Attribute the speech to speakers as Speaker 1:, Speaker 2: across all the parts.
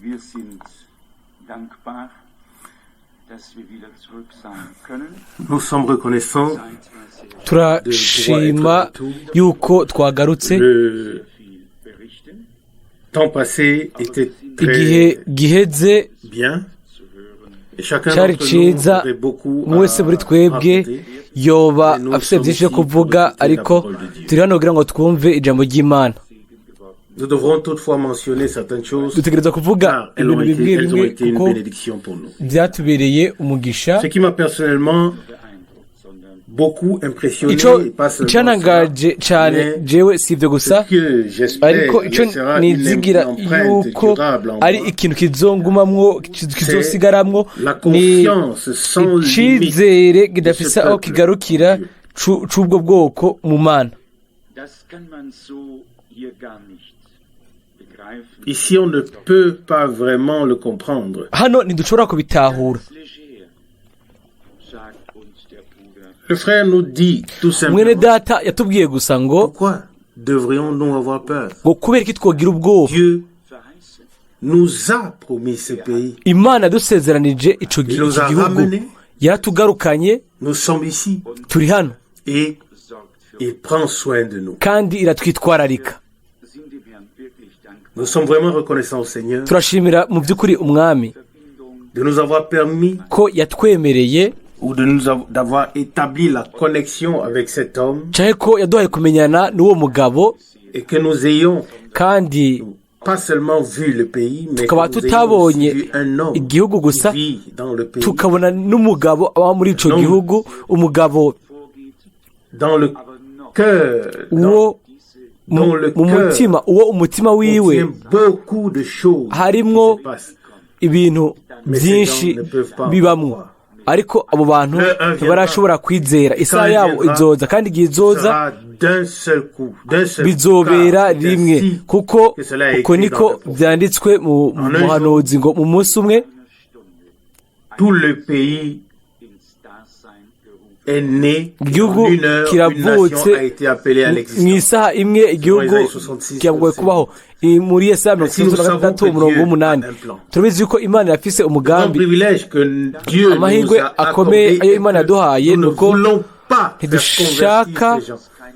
Speaker 1: Wir sind dankbar, dass wir wieder zurück sein können.
Speaker 2: Nous sommes reconnaissants.
Speaker 3: turashima yuko twagarutse.
Speaker 2: Le temps passé était
Speaker 3: igihe
Speaker 2: très
Speaker 3: giheze
Speaker 2: bien. Et chacun
Speaker 3: cyari
Speaker 2: d'entre nous
Speaker 3: ciza,
Speaker 2: aurait beaucoup
Speaker 3: umwe wese muri
Speaker 2: à
Speaker 3: twebwe
Speaker 2: raconter.
Speaker 3: yoba
Speaker 2: Mais nous
Speaker 3: afite
Speaker 2: sommes
Speaker 3: byinshi byo
Speaker 2: ici pour
Speaker 3: kuvuga,
Speaker 2: écouter
Speaker 3: ariko
Speaker 2: la parole de Dieu.
Speaker 3: turi hano kugira ngo twumve ijambo ry'Imana.
Speaker 2: Nous devrons toutefois mentionner certaines choses
Speaker 3: dutegereza kuvuga
Speaker 2: car elles
Speaker 3: ibintu
Speaker 2: ont
Speaker 3: bimwe
Speaker 2: été
Speaker 3: bimwe
Speaker 2: une
Speaker 3: kuko
Speaker 2: bénédiction pour nous.
Speaker 3: byatubereye umugisha.
Speaker 2: Ce qui m'a personnellement beaucoup impressionné,
Speaker 3: Ico
Speaker 2: et pas seulement
Speaker 3: cyanangaje cyane
Speaker 2: mais
Speaker 3: jewe si ibyo gusa,
Speaker 2: ce que j'espère
Speaker 3: ariko icyo
Speaker 2: sera une
Speaker 3: nizigira
Speaker 2: empreinte
Speaker 3: yuko
Speaker 2: durable en
Speaker 3: ari
Speaker 2: moi.
Speaker 3: ikintu kizongumamwo kizosigaramwo
Speaker 2: La
Speaker 3: ni
Speaker 2: confiance sans
Speaker 3: icyizere
Speaker 2: limite
Speaker 3: kidafise
Speaker 2: de ce
Speaker 3: aho
Speaker 2: peuple.
Speaker 3: kigarukira c'ubwo bwoko mu Mana.
Speaker 1: Das kann man so hier gar nicht begreifen.
Speaker 2: Ici, on ne peut pas vraiment le comprendre.
Speaker 3: Hano ntidushobora kubitahura.
Speaker 1: Ganz leger, sagt uns der Bruder.
Speaker 2: Le frère nous dit tout
Speaker 3: Mwene
Speaker 2: simplement,
Speaker 3: data yatubwiye gusa ngo
Speaker 2: pourquoi devrions-nous avoir peur?
Speaker 3: kubera iki twogira ubwoba.
Speaker 2: Dieu
Speaker 1: Verheißen.
Speaker 2: nous a promis ce pays.
Speaker 3: Imana yadusezeranije ico
Speaker 2: Il nous a
Speaker 3: gihugu,
Speaker 2: ramenés.
Speaker 3: yaratugarukanye,
Speaker 2: Nous sommes ici
Speaker 3: turi hano
Speaker 2: et
Speaker 1: Sorgt für
Speaker 2: il prend soin de nous.
Speaker 3: kandi iratwitwararika.
Speaker 1: uns. Sind wir wirklich dankbar.
Speaker 2: Nous sommes vraiment reconnaissants au Seigneur
Speaker 3: Turashimira mu by'ukuri umwami
Speaker 2: de nous avoir permis
Speaker 3: ko yatwemereye
Speaker 2: ou d'avoir établi la connexion avec cet homme
Speaker 3: cyane ko yaduhaye kumenyana n'uwo mugabo,
Speaker 2: et que nous ayons
Speaker 3: kandi
Speaker 2: pas seulement vu le pays, mais que
Speaker 3: tukaba
Speaker 2: nous ayons aussi
Speaker 3: tutabonye
Speaker 2: vu un homme
Speaker 3: igihugu gusa,
Speaker 2: qui vit dans le pays,
Speaker 3: tukabona n'umugabo aba muri ico gihugu, umugabo
Speaker 2: dans le cœur,
Speaker 3: uwo
Speaker 2: dans le
Speaker 3: mu
Speaker 2: cœur
Speaker 3: mutima, uwo umutima wiwe
Speaker 2: contient beaucoup de choses
Speaker 3: harimwo
Speaker 2: qui se passent.
Speaker 3: ibintu byinshi bibamwo, ariko abo bantu ntibarashobora kwizera. Isaha yabo izoza, kandi igihe izoza
Speaker 2: Sera d'un seul coup, d'un seul
Speaker 3: bizobera
Speaker 2: cas,
Speaker 3: rimwe,
Speaker 2: ainsi
Speaker 3: kuko
Speaker 2: que cela est
Speaker 3: uko
Speaker 2: écrit
Speaker 3: niko
Speaker 2: dans le prophète.
Speaker 3: byanditswe mu muhanuzi ngo mu munsi umwe
Speaker 2: Tout le pays
Speaker 1: ins Dasein gerufen.
Speaker 2: est né,
Speaker 3: Igihugu
Speaker 2: en une heure, une
Speaker 3: kiravutse,
Speaker 2: nation a été appelée à
Speaker 3: mu
Speaker 2: l'existence.
Speaker 3: isaha imwe igihugu kiragoye kubaho. muri Yesaya mirongo itandatu na gatandatu umurongo w'umunani turabizi yuko Imana yafise umugambi. Amahirwe akomeye ayo Imana yaduhaye ni uko ntidushaka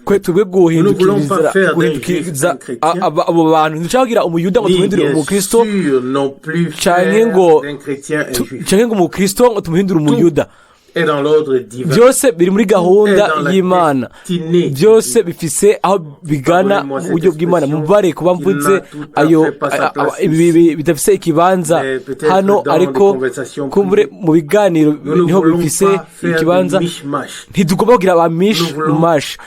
Speaker 3: kwe tubwe guhindukiriza abo bantu. ntidushaka kugira umuyuda ngo tumuhindure umukristo, canke ngo umukristo ngo tumuhindure umuyuda. byose biri muri gahunda y'Imana, byose bifise aho bigana mu buryo bw'Imana. mubare kuba mvuze ayo bidafise ikibanza hano, ariko kumbure mu biganiro niho bifise ikibanza. ntitugomba kugira ba mishmash,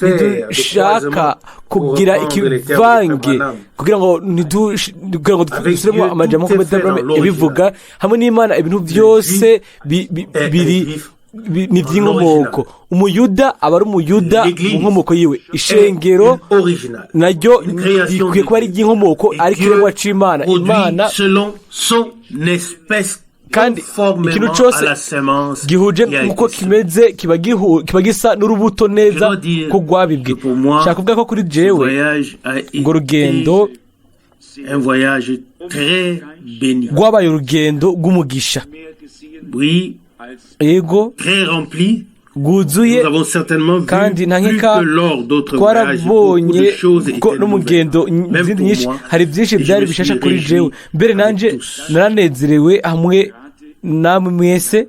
Speaker 3: ntidushaka kugira ikivange kugira ngo dusubiremo amajambo nk'uko ibivuga. hamwe n'Imana ibintu byose biri ni by'inkomoko. umuyuda aba ari umuyuda mu nkomoko yiwe. ishengero naryo rikwiye kuba ari iry'inkomoko, ari ikiremwa c'Imana. Imana kandi ikintu cyose gihuje nk'uko kimeze kiba gisa n'urubuto neza ko rwabibwe. nshaka kuvuga ko kuri jewe ngo rugendo rwabaye urugendo rw'umugisha, yego rwuzuye, kandi nta nkeka twarabonye ko no mu ngendo izindi nyinshi hari byinshi byari bishasha kuri jewe. mbere nanje naranezerewe hamwe namwe mwese.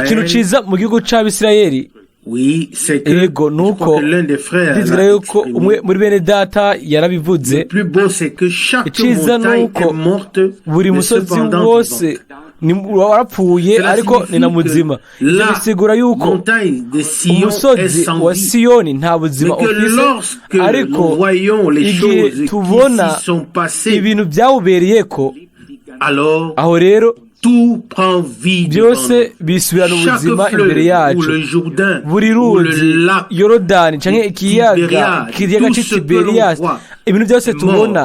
Speaker 3: ikintu ciza mu gihugu c'Abisirayeli, yego nuko ndizera yuko umwe muri bene data yarabivuze, iciza nuko buri musozi wose warapfuye ariko ni na muzima. ivyo bisigura yuko umusozi wa Siyoni nta buzima ufise, ariko igihe tubona ibintu byawubereyeko, aho rero byose bisubirana ubuzima imbere yacu. buri ruzi Yorodani canke ikiyaga c'Tiberiyasi, ibintu byose tubona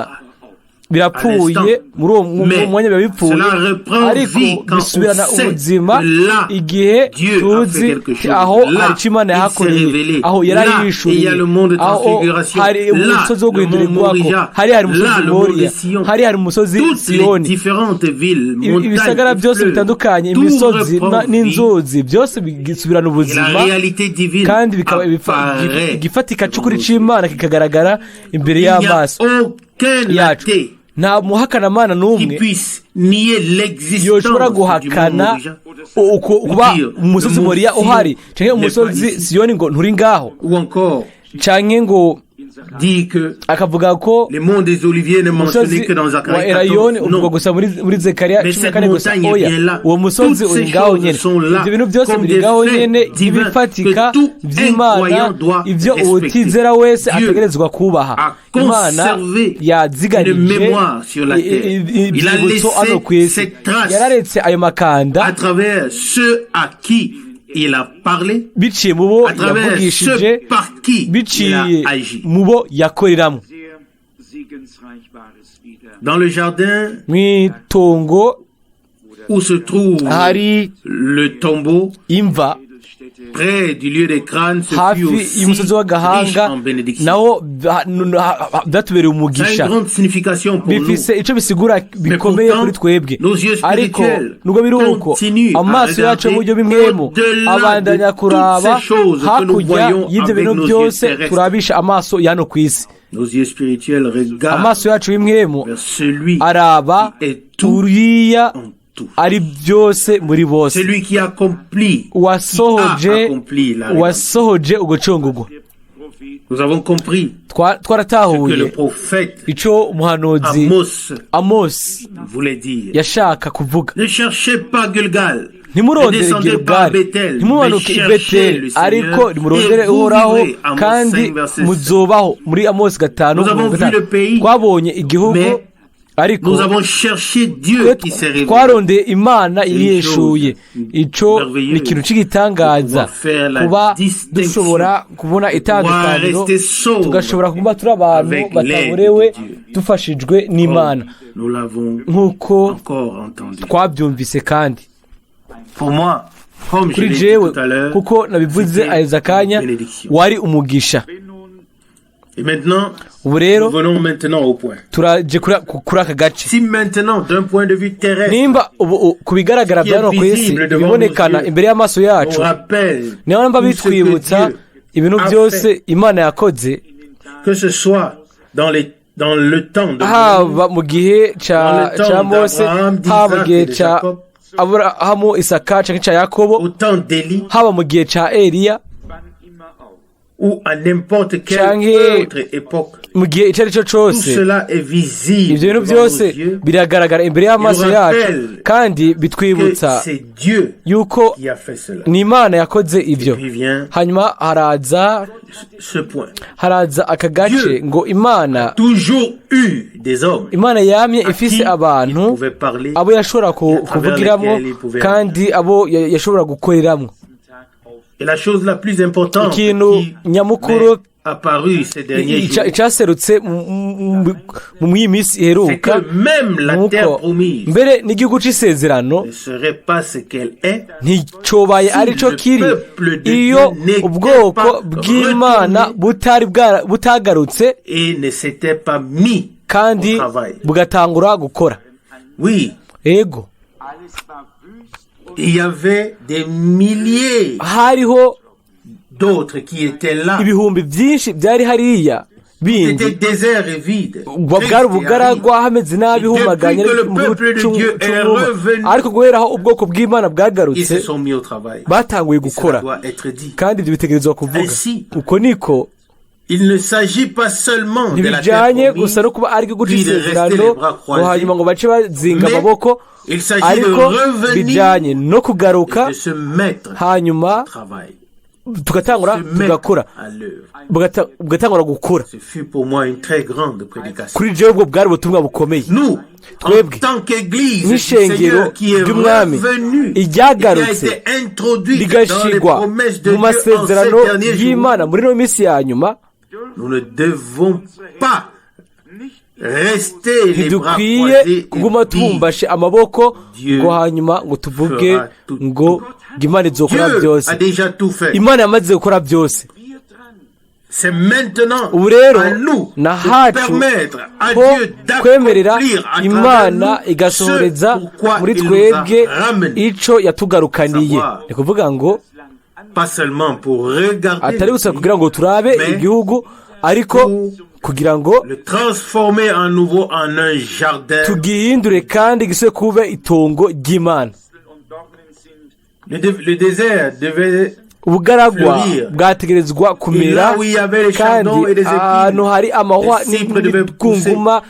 Speaker 3: birapfuye muri uwo mwanya biba bipfuye ariko bisubirana ubuzima igihe tuzi aho hari icyo Imana yahakoreye aho yari yishuye aho hari umusozi wo guhindurirwako hari umusozi Moriya hari umusozi Siyoni ibisagara byose bitandukanye imisozi n'inzuzi byose bigisubirana ubuzima kandi bikaba igifatika cy'ukuri cy'Imana kikagaragara imbere y'amaso yacu nta muhakanamana n'umwe yoshobora guhakana kuba umusozi Moriya uhari cyangwa umusozi Siyoni ngo nturi ngaho cyangwa ngo akavuga ko umusozi wa Erayoni uvuga gusa muri Zekariya 14 gusa oya uwo musozi uri ngaho nyene ibyo bintu byose biri ngaho nyene ibifatika by'Imana ibyo utizera wese ategerezwa kubaha Imana yaziganije ibyibutso ano kwisi yararetse ayo makanda
Speaker 2: Il a parlé,
Speaker 3: biciye mubo yavugishije biciye mubo yakoreramo
Speaker 2: dans le jardin
Speaker 3: mwitongo
Speaker 2: où se trouve le tombeau
Speaker 3: imva
Speaker 2: près du lieu des crânes se
Speaker 3: hafi y'umusozi w'agahanga naho byatubereye umugisha bifise icyo bisigura bikomeye kuri twebwe ariko nubwo biri uko amaso yacu mu buryo bimwemo abandanya kuraba hakurya y'ibyo bintu byose turabisha amaso yano ku isi amaso yacu y'imwemo araba uriya ari byose muri bose wasohoje ugucungurwa twaratahuye icyo umuhanuzi Amosi yashaka kuvuga ntimurondere Gilgali ntimumanuke i Beteli ariko nimurondere Uhoraho kandi muzobaho muri Amosi 5:5 twabonye igihugu ariko twarondeye Imana yiyeshuye icyo ni ikintu cy'igitangaza kuba dushobora kubona itandukaniro tugashobora kuba turi abantu bataborewe dufashijwe n'Imana nk'uko twabyumvise kandi kuri jewe kuko nabivuze aheza akanya wari umugisha ubu rero turaje kuri aka gace nimba ku bigaragara bya hano ku isi bibonekana imbere y'amaso yacu niyo mba bitwibutsa ibintu byose Imana yakoze haba mu gihe cya Mose haba mu gihe cya Aburahamu Isaka cyangwa cya Yakobo haba mu gihe cya Eliya
Speaker 2: ou à n'importe quelle autre époque. Tout cela est visible.
Speaker 3: Ibyo byose biragaragara imbere y'amaso yacu kandi bitwibutsa yuko ni Imana yakoze ibyo. Hanyuma haraza aka gace ngo Imana yamye ifise abantu abo yashobora kuvugiramo kandi abo yashobora gukoreramo.
Speaker 2: Et la chose la plus importante qui
Speaker 3: m'est
Speaker 2: apparue ces derniers jours,
Speaker 3: c'est
Speaker 2: que même la terre promise
Speaker 3: ne
Speaker 2: serait pas ce qu'elle est
Speaker 3: si le peuple de Dieu n'était pas et ne s'était pas mis au travail. Oui. Il y avait des milliers d'autres qui étaient là. C'était désert et vide. Le peuple de Dieu est revenu. Ils se sont mis au travail. Et ça doit être dit. Ainsi, il ne s'agit pas seulement de la terre promise, puis de rester les bras croisés, mais il s'agit de revenir et de se mettre au travail. Ce fut pour moi une très grande prédication. Nous, en tant qu'Église du Seigneur qui est revenue et qui a été introduite dans les promesses de Dieu en ces derniers jours, nous ne devons pas ntidukwiye kuguma tubumbashe amaboko ngo hanyuma ngo tuvuge ngo Imana izokora byose. Imana yamaze gukora byose. Ubu rero na hacu ho kwemerera Imana igasohoreza muri twebwe ico yatugarukaniye. Ni kuvuga ngo atari gusa kugira ngo turabe igihugu, ariko kugira ngo tugihindure kandi giswe kube itongo ry'Imana. Ubugaragwa bwategerezwa kumera kandi ahantu hari amahwa n'ibikunguma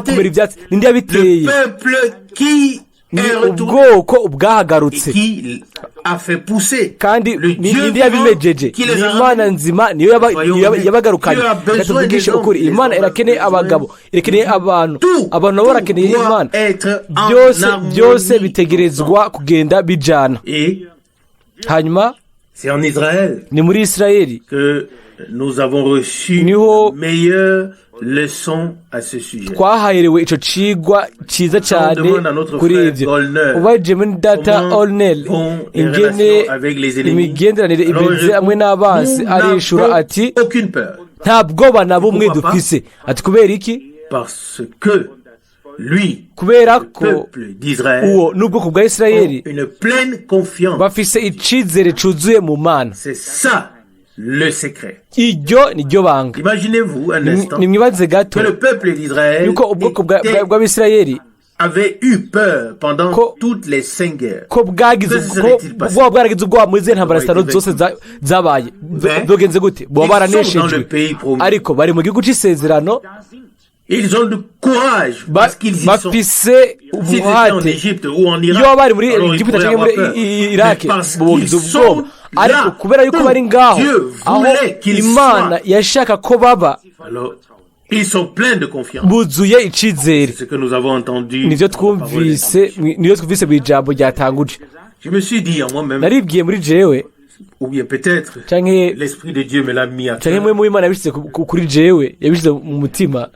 Speaker 3: kumera ibyatsi. Ninde yabiteye? Ni ubwoko bwahagarutse kandi ninde yabimejeje? Ni Imana nzima, niyo yabagarukanye. Tuvugishe ukuri, Imana irakeneye abagabo, irakeneye abantu nabo barakeneye Imana. Byose bitegerezwa kugenda bijana. Hanyuma ni muri Israeli niho twahaherewe ico cigwa ciza cyane kuri ivyo. Ubaje muri data Olnel ingene imigenderanire imeze hamwe n'abansi, arishura ati nta bwoba na bumwe dufise. Ati kubera iki? Kubera ko uwo n'ubwoko bwa Isirayeli bafise icizere cuzuye mu Mana.
Speaker 2: Le secret.
Speaker 3: Iryo ni ryo banga.
Speaker 2: Imaginez-vous un instant
Speaker 3: que
Speaker 2: le peuple d'Israël
Speaker 3: yuko ubwoko bw'Abisirayeli
Speaker 2: avait eu peur pendant toutes les 5 guerres.
Speaker 3: Ko bwagize ubwoba muri ntambara zitanu zose zabaye. Dogenze gute? Bo baraneshejwe, ariko bari mu gihugu c'isezerano.
Speaker 2: Ils ont du courage parce qu'ils y sont.
Speaker 3: Bafise
Speaker 2: en Égypte ou en Irak.
Speaker 3: Yo bari muri Egiputa cyangwa muri Iraki bogize ubwoba, ariko kubera yuko bari ngaho aho Imana yashaka ko baba,
Speaker 2: ils sont pleins de confiance.
Speaker 3: Buzuye icizere.
Speaker 2: C'est ce que nous avons entendu.
Speaker 3: Nivyo twumvise mu ijambo ryatanguje.
Speaker 2: Je me suis dit en moi-même.
Speaker 3: Naribwiye muri jewe,
Speaker 2: ou bien peut-être l'esprit de Dieu me l'a mis à cœur.
Speaker 3: Cyangwa mu Imana yabishyize kuri jewe, yabishyize mu mutima.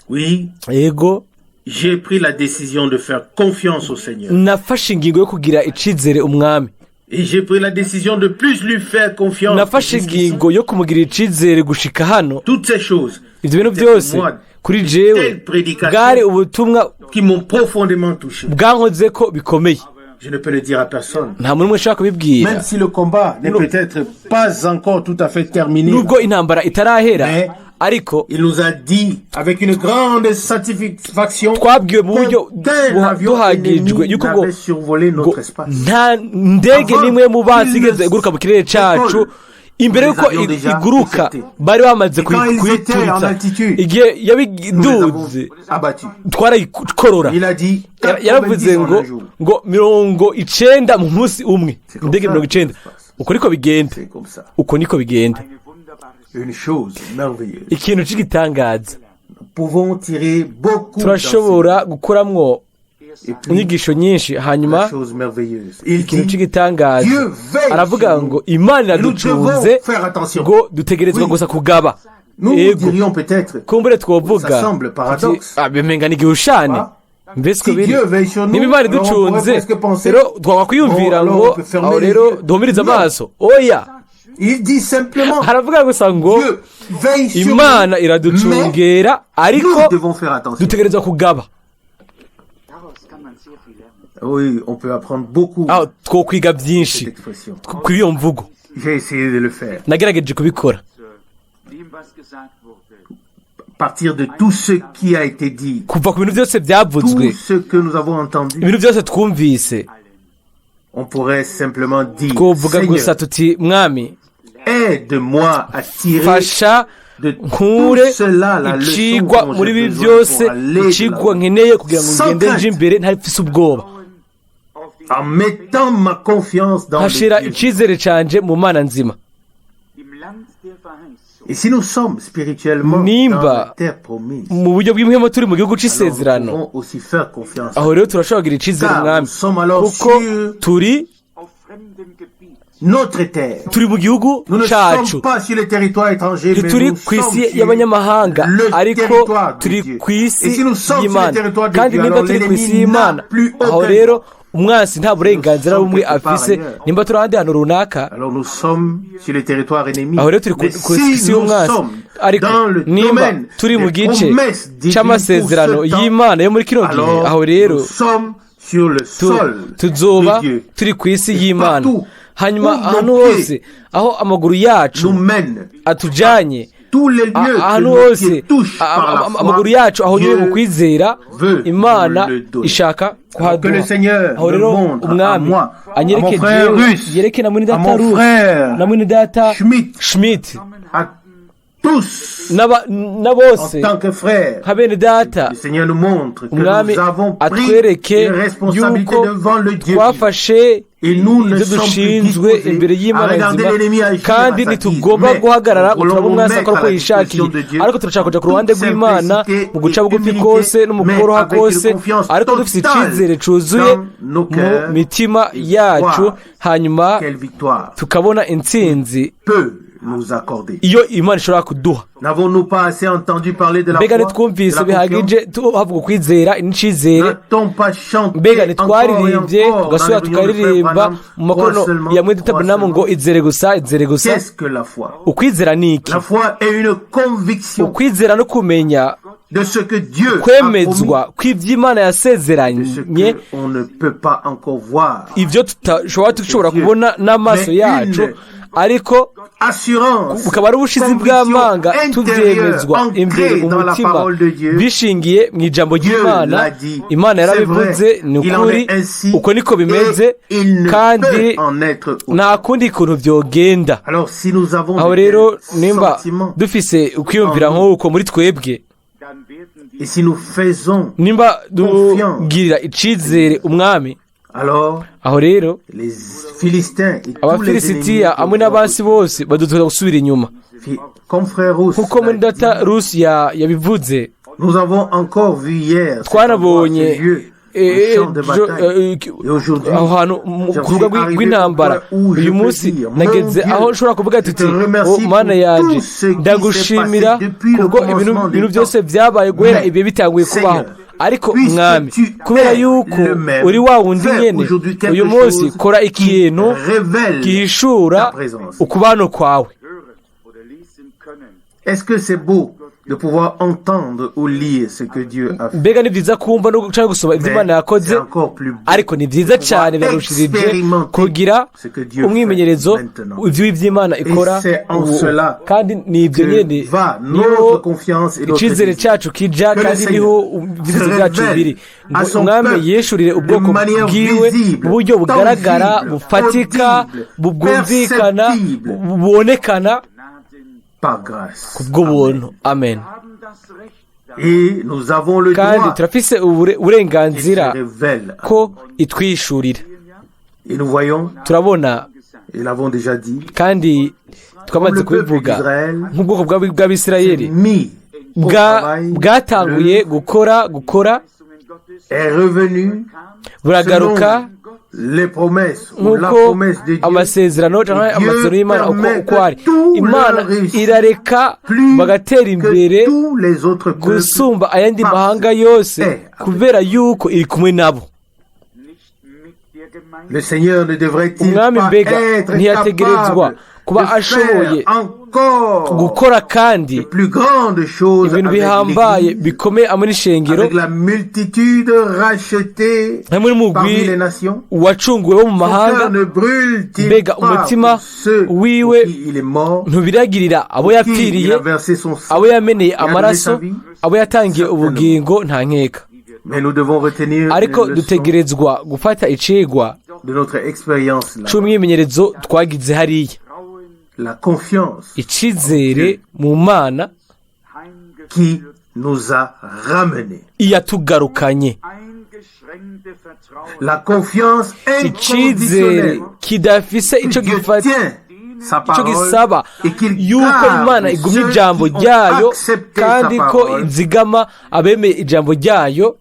Speaker 2: Oui.
Speaker 3: Ego.
Speaker 2: J'ai pris la décision de faire confiance au Seigneur.
Speaker 3: Nafashe ingingo yo kugira icizere umwami.
Speaker 2: Et j'ai pris la décision de plus lui faire confiance.
Speaker 3: Nafashe ingingo yo kumugira icizere gushika hano.
Speaker 2: Toutes ces choses.
Speaker 3: Ibyo bintu byose kuri jewe bwari ubutumwa
Speaker 2: qui m'ont profondément touché.
Speaker 3: Bwankoze ko bikomeye.
Speaker 2: Je ne peux le dire à personne.
Speaker 3: Nta muntu umwe ushaka kubibwira.
Speaker 2: Même si le combat n'est peut-être pas encore tout à fait terminé.
Speaker 3: Nubwo intambara itarahera, ariko
Speaker 2: il nous a dit avec une grande satisfaction
Speaker 3: twabwiwe mu buryo duhagijwe yuko ngo nta ndege nimwe mu basi igeze iguruka mu kirere cacu. Imbere yuko iguruka bari bamaze kuyituritsa. Igihe yabiduze twarayikorora. Yaravuze ngo 90 mu munsi umwe, indege 90. Uko niko bigenda, uko niko bigenda.
Speaker 2: Une chose merveilleuse.
Speaker 3: Ikintu cy'igitangaza.
Speaker 2: Pouvons tirer beaucoup.
Speaker 3: Turashobora gukuramwo inyigisho nyinshi. Hanyuma ikintu cy'igitangaza aravuga ngo Imana iraducunze ngo dutegerezwa gusa kugaba.
Speaker 2: Ego
Speaker 3: kumbure twovuga bimenga n'igihushane. Mbese biri n'Imana iducunze rero twakwiyumvira ngo aho rero duhumiriza amaso. Oya,
Speaker 2: il dit simplement
Speaker 3: haravuga gusa ngo Imana iraducungera, ariko dutegerezwa kugaba.
Speaker 2: Oui, on peut apprendre beaucoup.
Speaker 3: Twokwiga byinshi kuri iyo mvugo.
Speaker 2: J'ai essayé de le faire.
Speaker 3: Nagerageje kubikora.
Speaker 2: Partir de tout ce qui a été dit.
Speaker 3: Kuva ku bintu byose byavuzwe.
Speaker 2: Tout ce que nous avons entendu.
Speaker 3: Ibintu byose twumvise.
Speaker 2: On pourrait simplement dire,
Speaker 3: twovuga gusa tuti Mwami,
Speaker 2: aide-moi à tirer
Speaker 3: fasha nkure icigwa muri ibi byose, icigwa nkeneye kugira ngo ngende nje imbere ntafise ubwoba.
Speaker 2: En mettant ma confiance dans
Speaker 3: hashira icizere canje mu Mana nzima.
Speaker 2: Et si nous sommes spirituellement dans la terre promise,
Speaker 3: mu buryo bw'imhemo turi mu gihugu c'isezerano, aho rero turashobora kugira icizere Mwami, kuko turi
Speaker 2: notre terre.
Speaker 3: turi mu gihugu
Speaker 2: Nous ne
Speaker 3: cyacu
Speaker 2: sommes pas sur le territoire étranger, mais
Speaker 3: ntituri
Speaker 2: nous
Speaker 3: ku
Speaker 2: sommes
Speaker 3: isi
Speaker 2: sur
Speaker 3: y'abanyamahanga
Speaker 2: le
Speaker 3: ariko
Speaker 2: territoire de
Speaker 3: turi
Speaker 2: Dieu.
Speaker 3: ku
Speaker 2: Et
Speaker 3: isi
Speaker 2: si nous sommes sur le
Speaker 3: y'imana
Speaker 2: territoire de
Speaker 3: kandi
Speaker 2: Dieu,
Speaker 3: nimba
Speaker 2: alors
Speaker 3: turi ku isi
Speaker 2: l'ennemi n'a
Speaker 3: y'imana
Speaker 2: plus
Speaker 3: aho
Speaker 2: aucun
Speaker 3: rero
Speaker 2: droit.
Speaker 3: umwansi nta burenganzira bumwe afise nimba turi ahandi hantu runaka
Speaker 2: Alors nous sommes sur le territoire ennemi.
Speaker 3: aho rero turi
Speaker 2: Mais
Speaker 3: ku
Speaker 2: si
Speaker 3: isi
Speaker 2: nous
Speaker 3: y'umwansi
Speaker 2: sommes
Speaker 3: ariko
Speaker 2: dans le
Speaker 3: nimba
Speaker 2: domaine
Speaker 3: turi mu
Speaker 2: des
Speaker 3: gice
Speaker 2: promesses divines
Speaker 3: cy'amasezerano
Speaker 2: pour ce temps,
Speaker 3: y'imana yo muri kino gihe aho
Speaker 2: alors
Speaker 3: rero
Speaker 2: nous sommes sur le sol
Speaker 3: tuzoba
Speaker 2: de Dieu.
Speaker 3: turi ku isi y'imana
Speaker 2: Partout
Speaker 3: hanyuma
Speaker 2: où
Speaker 3: ahantu
Speaker 2: nos
Speaker 3: hose
Speaker 2: pieds
Speaker 3: aho amaguru yacu
Speaker 2: nous mène
Speaker 3: atujanye
Speaker 2: tous les lieux que
Speaker 3: ahantu
Speaker 2: nos
Speaker 3: hose
Speaker 2: pieds touchent par la foi.
Speaker 3: amaguru yacu aho nyine mu
Speaker 2: Dieu
Speaker 3: kwizera
Speaker 2: veut
Speaker 3: imana
Speaker 2: nous le donner.
Speaker 3: ishaka
Speaker 2: Que le
Speaker 3: kuhaduha
Speaker 2: Seigneur
Speaker 3: aho
Speaker 2: me
Speaker 3: rero
Speaker 2: montre à
Speaker 3: umwami
Speaker 2: moi, à mon
Speaker 3: anyereke
Speaker 2: frère
Speaker 3: jewe
Speaker 2: Russe,
Speaker 3: yereke na mwene
Speaker 2: à
Speaker 3: data
Speaker 2: mon
Speaker 3: Ruth
Speaker 2: frère
Speaker 3: na mwene data
Speaker 2: Schmidt, à tous
Speaker 3: na
Speaker 2: en
Speaker 3: bose
Speaker 2: tant que frères.
Speaker 3: nka bene data
Speaker 2: Le Seigneur nous montre que
Speaker 3: umwami
Speaker 2: nous avons pris
Speaker 3: atwereke
Speaker 2: une responsabilité
Speaker 3: yuko
Speaker 2: devant le Dieu.
Speaker 3: twafashe
Speaker 2: Et nous ne
Speaker 3: ibyo
Speaker 2: sommes plus
Speaker 3: dushinzwe imbere
Speaker 2: disposés à
Speaker 3: y'imana
Speaker 2: regarder
Speaker 3: nzima
Speaker 2: l'ennemi agir
Speaker 3: kandi
Speaker 2: à sa guise.
Speaker 3: ntitugomba
Speaker 2: Mais
Speaker 3: guhagarara
Speaker 2: nous
Speaker 3: ngo turabona
Speaker 2: voulons
Speaker 3: umwasi
Speaker 2: mettre
Speaker 3: akora
Speaker 2: à
Speaker 3: uko
Speaker 2: la
Speaker 3: yishakiye
Speaker 2: disposition de Dieu
Speaker 3: ariko turashaka kuja ku ruhande
Speaker 2: toute
Speaker 3: rw'imana
Speaker 2: simplicité
Speaker 3: mu guca
Speaker 2: et
Speaker 3: bugufi
Speaker 2: humilité,
Speaker 3: kose no mu
Speaker 2: mais
Speaker 3: koroha
Speaker 2: avec
Speaker 3: kose
Speaker 2: une confiance
Speaker 3: ariko dufite
Speaker 2: totale
Speaker 3: icyizere cuzuye
Speaker 2: dans nos
Speaker 3: mu
Speaker 2: cœurs
Speaker 3: mitima
Speaker 2: et
Speaker 3: yacu
Speaker 2: voir
Speaker 3: hanyuma
Speaker 2: quelle victoire
Speaker 3: tukabona intsinzi
Speaker 2: peut nous accorder.
Speaker 3: iyo imana ishobora kuduha
Speaker 2: N'avons-nous pas assez entendu parler de la
Speaker 3: mbega
Speaker 2: foi, de
Speaker 3: ntitwumvise
Speaker 2: la
Speaker 3: bihagije havuga ukwizera n'icyizere
Speaker 2: N'a-t-on pas chanté
Speaker 3: mbega
Speaker 2: encore et
Speaker 3: ntitwaririmbye
Speaker 2: encore
Speaker 3: tugasubira
Speaker 2: dans les réunions de Frère
Speaker 3: tukaririmba
Speaker 2: Branham,
Speaker 3: mu makono
Speaker 2: crois seulement,
Speaker 3: ya mwene data
Speaker 2: crois
Speaker 3: Branham ngo
Speaker 2: seulement.
Speaker 3: izere gusa izere gusa
Speaker 2: Qu'est-ce que la foi?
Speaker 3: ukwizera ni iki
Speaker 2: La foi est une conviction
Speaker 3: ukwizera no kumenya
Speaker 2: de ce que Dieu a promis,
Speaker 3: kwemezwa kw'iby'imana
Speaker 2: de ce
Speaker 3: yasezeranye
Speaker 2: qu'on ne peut pas encore voir.
Speaker 3: ibyo dushobora kubona n'amaso yacu ariko
Speaker 2: Assurance,
Speaker 3: bukaba ari ubushizi bw'amanga tubyemezwa imbere mu mutima bishingiye mu ijambo ry'imana imana yarabivuze ni ukuri uko niko bimeze kandi nta kundi kuntu byogenda aho rero nimba dufise ukwiyumvira nk'uko muri twebwe nimba tugirira icyizere umwami aho rero abafilisitiya hamwe n'abasi bose badutoza gusubira inyuma nk'uko muri data rusi yabivuze twanabonye aho hantu ku rubuga rw'intambara uyu munsi nageze aho ushobora kuvuga tuti mana yanjye ndagushimira kuko ibintu byose byabaye guhera ibihe bitanguye kubaho ariko mwami kubera yuko uri wa wundi nyene uyu munsi kora ikintu gihishura ukubano kwawe
Speaker 2: de pouvoir entendre ou lire ce que Dieu a fait.
Speaker 3: mbega ni byiza kumva no guca gusoma ibyo Imana yakoze ariko ni byiza cyane birarushirije kugira umwimenyerezo iby'Imana ikora kandi ni ibyo nyene niho icyizere cyacu kija kandi niho ibyiza byacu biri umwami yeshurire ubwoko bwiwe mu buryo bugaragara bufatika bubwumvikana bubonekana kubw'ubuntu amen kandi turafise uburenganzira ko itwishurira turabona kandi twamaze kubivuga nk'ubwoko bw'abisirayeli bwatanguye gukora buragaruka nk'uko amasezerano cyangwa amasezerano y'imana uko ari imana irareka bagatera imbere gusumba ayandi mahanga yose kubera yuko iri kumwe nabo umwami mbega ntiyategerezwa kuba ashoboye gukora kandi ibintu bihambaye bikomeye hamwe n'ishengero hamwe n'umugwi wacunguwe wo mu mahanga mbega umutima wiwe ntubiragirira abo yapfiriye abo yameneye amaraso abo yatangiye ubugingo nta nkeka ariko dutegerezwa gufata icigwa c'umwimenyerezo twagize hariya icyizere mu mana iyatugarukanye icyizere kidafise icyo gisaba yuko imana igumya ijambo ryayo kandi ko izigama abemeye ijambo ryayo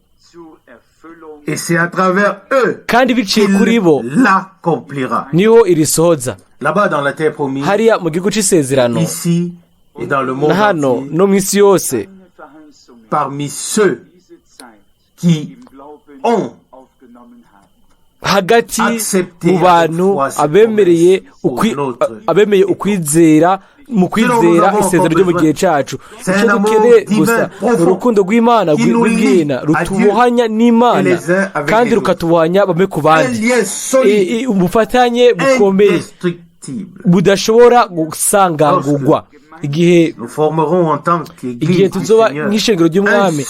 Speaker 2: Et c'est à travers eux
Speaker 3: kandi biciye kuri bo
Speaker 2: qu'il l'accomplira.
Speaker 3: niho irisohoza.
Speaker 2: Là-bas dans la terre promise,
Speaker 3: hariya mu gihugu cy'isezerano
Speaker 2: ici et dans le monde
Speaker 3: na hano
Speaker 2: entier,
Speaker 3: no mu isi yose,
Speaker 2: parmi ceux qui ont
Speaker 3: hagati mu bantu abemeye ukwizera mu kwizera isezerano ryo mu gihe cyacu, icyo dukeneye gusa urukundo rw'Imana rw'Imana rutubohanya n'Imana kandi rukatubohanya bamwe ku bandi, ubufatanye bukomeye budashobora gusangangurwa. Igihe tuzoba nk'ishengero ry'umwami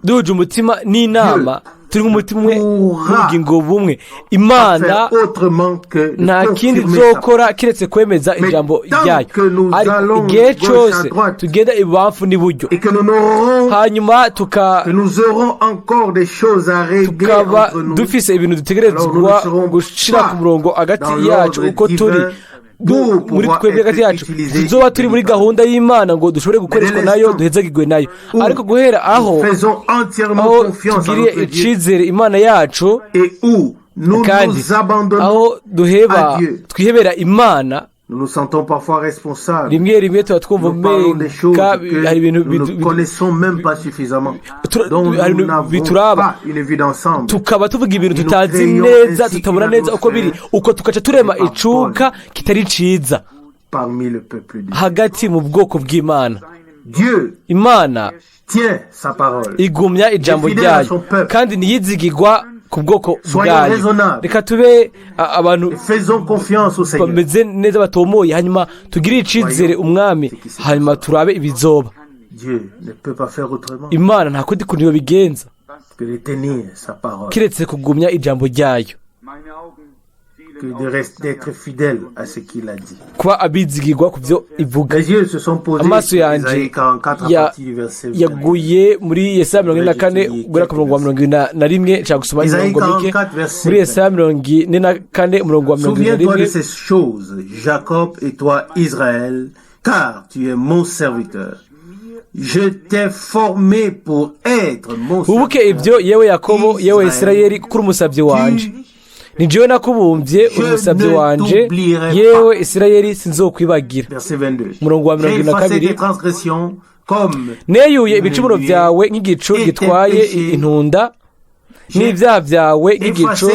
Speaker 3: duhuje umutima n'inama, turi nk'umutima umwe n'ubugingo bumwe, Imana nta kindi izokora kiretse kwemeza ijambo ryayo. Ariko igihe cyose tugenda ibubamfu n'iburyo, hanyuma tukaba dufise ibintu dutegerezwa gushyira ku murongo hagati yacu uko turi muri twebwe hagati yacu, tuzoba turi muri gahunda y'Imana ngo dushobore gukoreshwa nayo, duhezagirwe nayo. Ariko guhera aho tugiriye icizere Imana yacu kandi aho twihebera Imana, rimwe rimwe tuba twumva umenga hari ibintu bituraba, tukaba tuvuga ibintu tutazi neza, tutabona neza uko biri, uko tugaca turema icuka kitari ciza hagati mu bwoko bw'Imana. Imana igumya ijambo ryayo kandi ntiyizigirwa ku bwoko bwayo. Reka tube abantu bameze neza batomoye, hanyuma tugire icizere umwami, hanyuma turabe ibizoba. Imana nta kundi kuntu bigenza kiretse kugumya ijambo ryayo, kuba abizigirwa ku byo ivuga. Amaso yanjye yaguye muri Yesaya 44 guhera ku murongo wa 41, nshaka gusoma imirongo mike muri Yesaya 44 umurongo wa 41.
Speaker 2: Jacob et toi Israël, car tu es mon serviteur. Je t'ai formé pour être mon serviteur.
Speaker 3: Ubuke ibyo yewe Yakobo, yewe Isirayeli, kuko umusabye wanje. Ni jewe nakubumbye umusabye wanje, yewe Isirayeli sinzokwibagira. Murongo wa 22. Neyuye ibicumuro byawe nk'igicu gitwaye intunda, n'ibyaha byawe nk'igicu,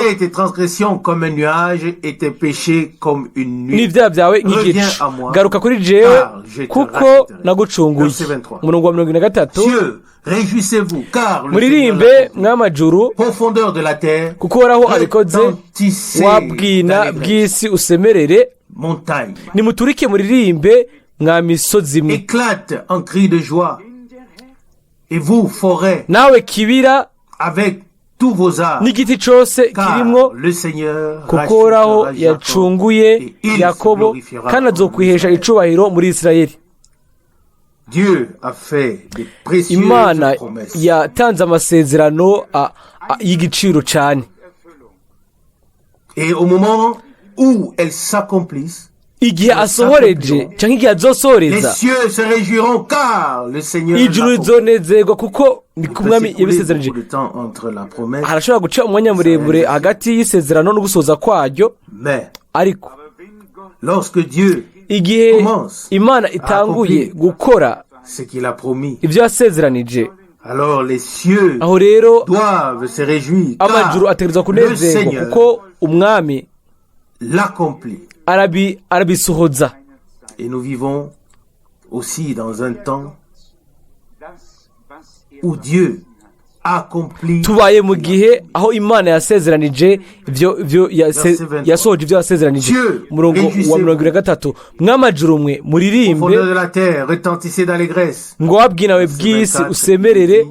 Speaker 3: n'ibyaha byawe nk'igicu. Garuka kuri jewe kuko nagucunguye. Murongo wa 23. Muririmbe mw'amajuru kuko Uhoraho abikoze, wabwina bw'isi usemerere. Nimuturike muririmbe mwa misozi mwe, nawe kibira n'igiti cyose kirimwo, kuko Uhoraho yacunguye Yakobo kandi azokwihesha icubahiro muri Isirayeli. Imana yatanze amasezerano y'igiciro cyane, igihe asohoreje cyangwa igihe azosoreza, ijuru rizonezerwa kuko ni ku mwami yabisezeranije. Harashobora guca umwanya muremure hagati y'isezerano no gusoza kwaryo, ariko igihe Imana itanguye gukora ibyo yasezeranije, aho rero amajuru ategerezwa kunezerwa kuko umwami arabisohoza.
Speaker 2: Et nous vivons aussi dans un temps où Dieu accomplit.
Speaker 3: Tubaye mu gihe aho Imana yasezeranije ibyo yasohoje ibyo yasezeranije. Murongo wa 23. Mw'amajuru mwe muririmbe, ngo wabwinawe bw'isi usemerere.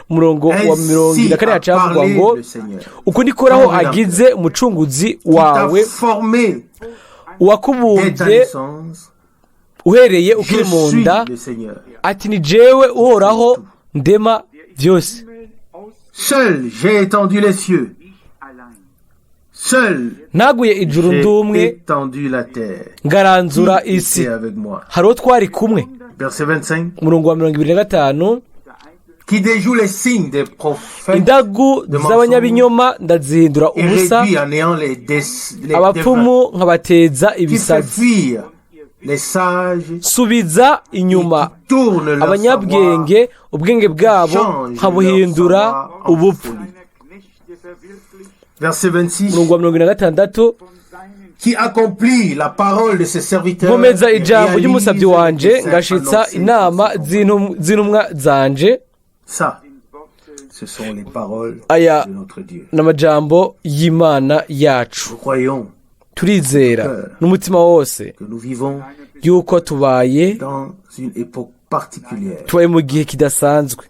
Speaker 3: Murongo wa 24 hacavugwa ngo uko niko Uhoraho agize umucunguzi wawe, uwakubumbye uhereye ukiri mu nda, ati ni jewe Uhoraho ndema byose.
Speaker 2: Seul j'ai étendu les cieux, seul
Speaker 3: naguye ijuru ndumwe,
Speaker 2: étendu la terre,
Speaker 3: ngaranzura isi, hariho twari kumwe.
Speaker 2: Verset 25.
Speaker 3: Murongo wa 25.
Speaker 2: qui déjoue les signes des prophètes,
Speaker 3: indagu z'abanyabinyoma ndazihindura
Speaker 2: et
Speaker 3: ubusa,
Speaker 2: réduit à néant les
Speaker 3: abapfumu nkabateza
Speaker 2: qui fait
Speaker 3: ibisazi,
Speaker 2: fuir les sages,
Speaker 3: subiza inyuma
Speaker 2: tourne leur savoir,
Speaker 3: abanyabwenge ubwenge bwabo nkabuhindura ubupfu.
Speaker 2: Verset 26,
Speaker 3: Umurongo wa 26,
Speaker 2: qui accomplit la parole de ses serviteurs,
Speaker 3: nkomeza
Speaker 2: et
Speaker 3: ijambo
Speaker 2: réalise
Speaker 3: ry'umusabyi
Speaker 2: les
Speaker 3: wanje
Speaker 2: desseins
Speaker 3: ngashitsa
Speaker 2: annoncés.
Speaker 3: inama z'intumwa zanje.
Speaker 2: Ça, ce sont les paroles
Speaker 3: Aya
Speaker 2: de notre Dieu.
Speaker 3: n'amajambo y'Imana yacu.
Speaker 2: Nous croyons
Speaker 3: Turizera n'umutima wose
Speaker 2: que nous vivons
Speaker 3: yuko tubaye
Speaker 2: dans une époque particulière,
Speaker 3: mu gihe kidasanzwe,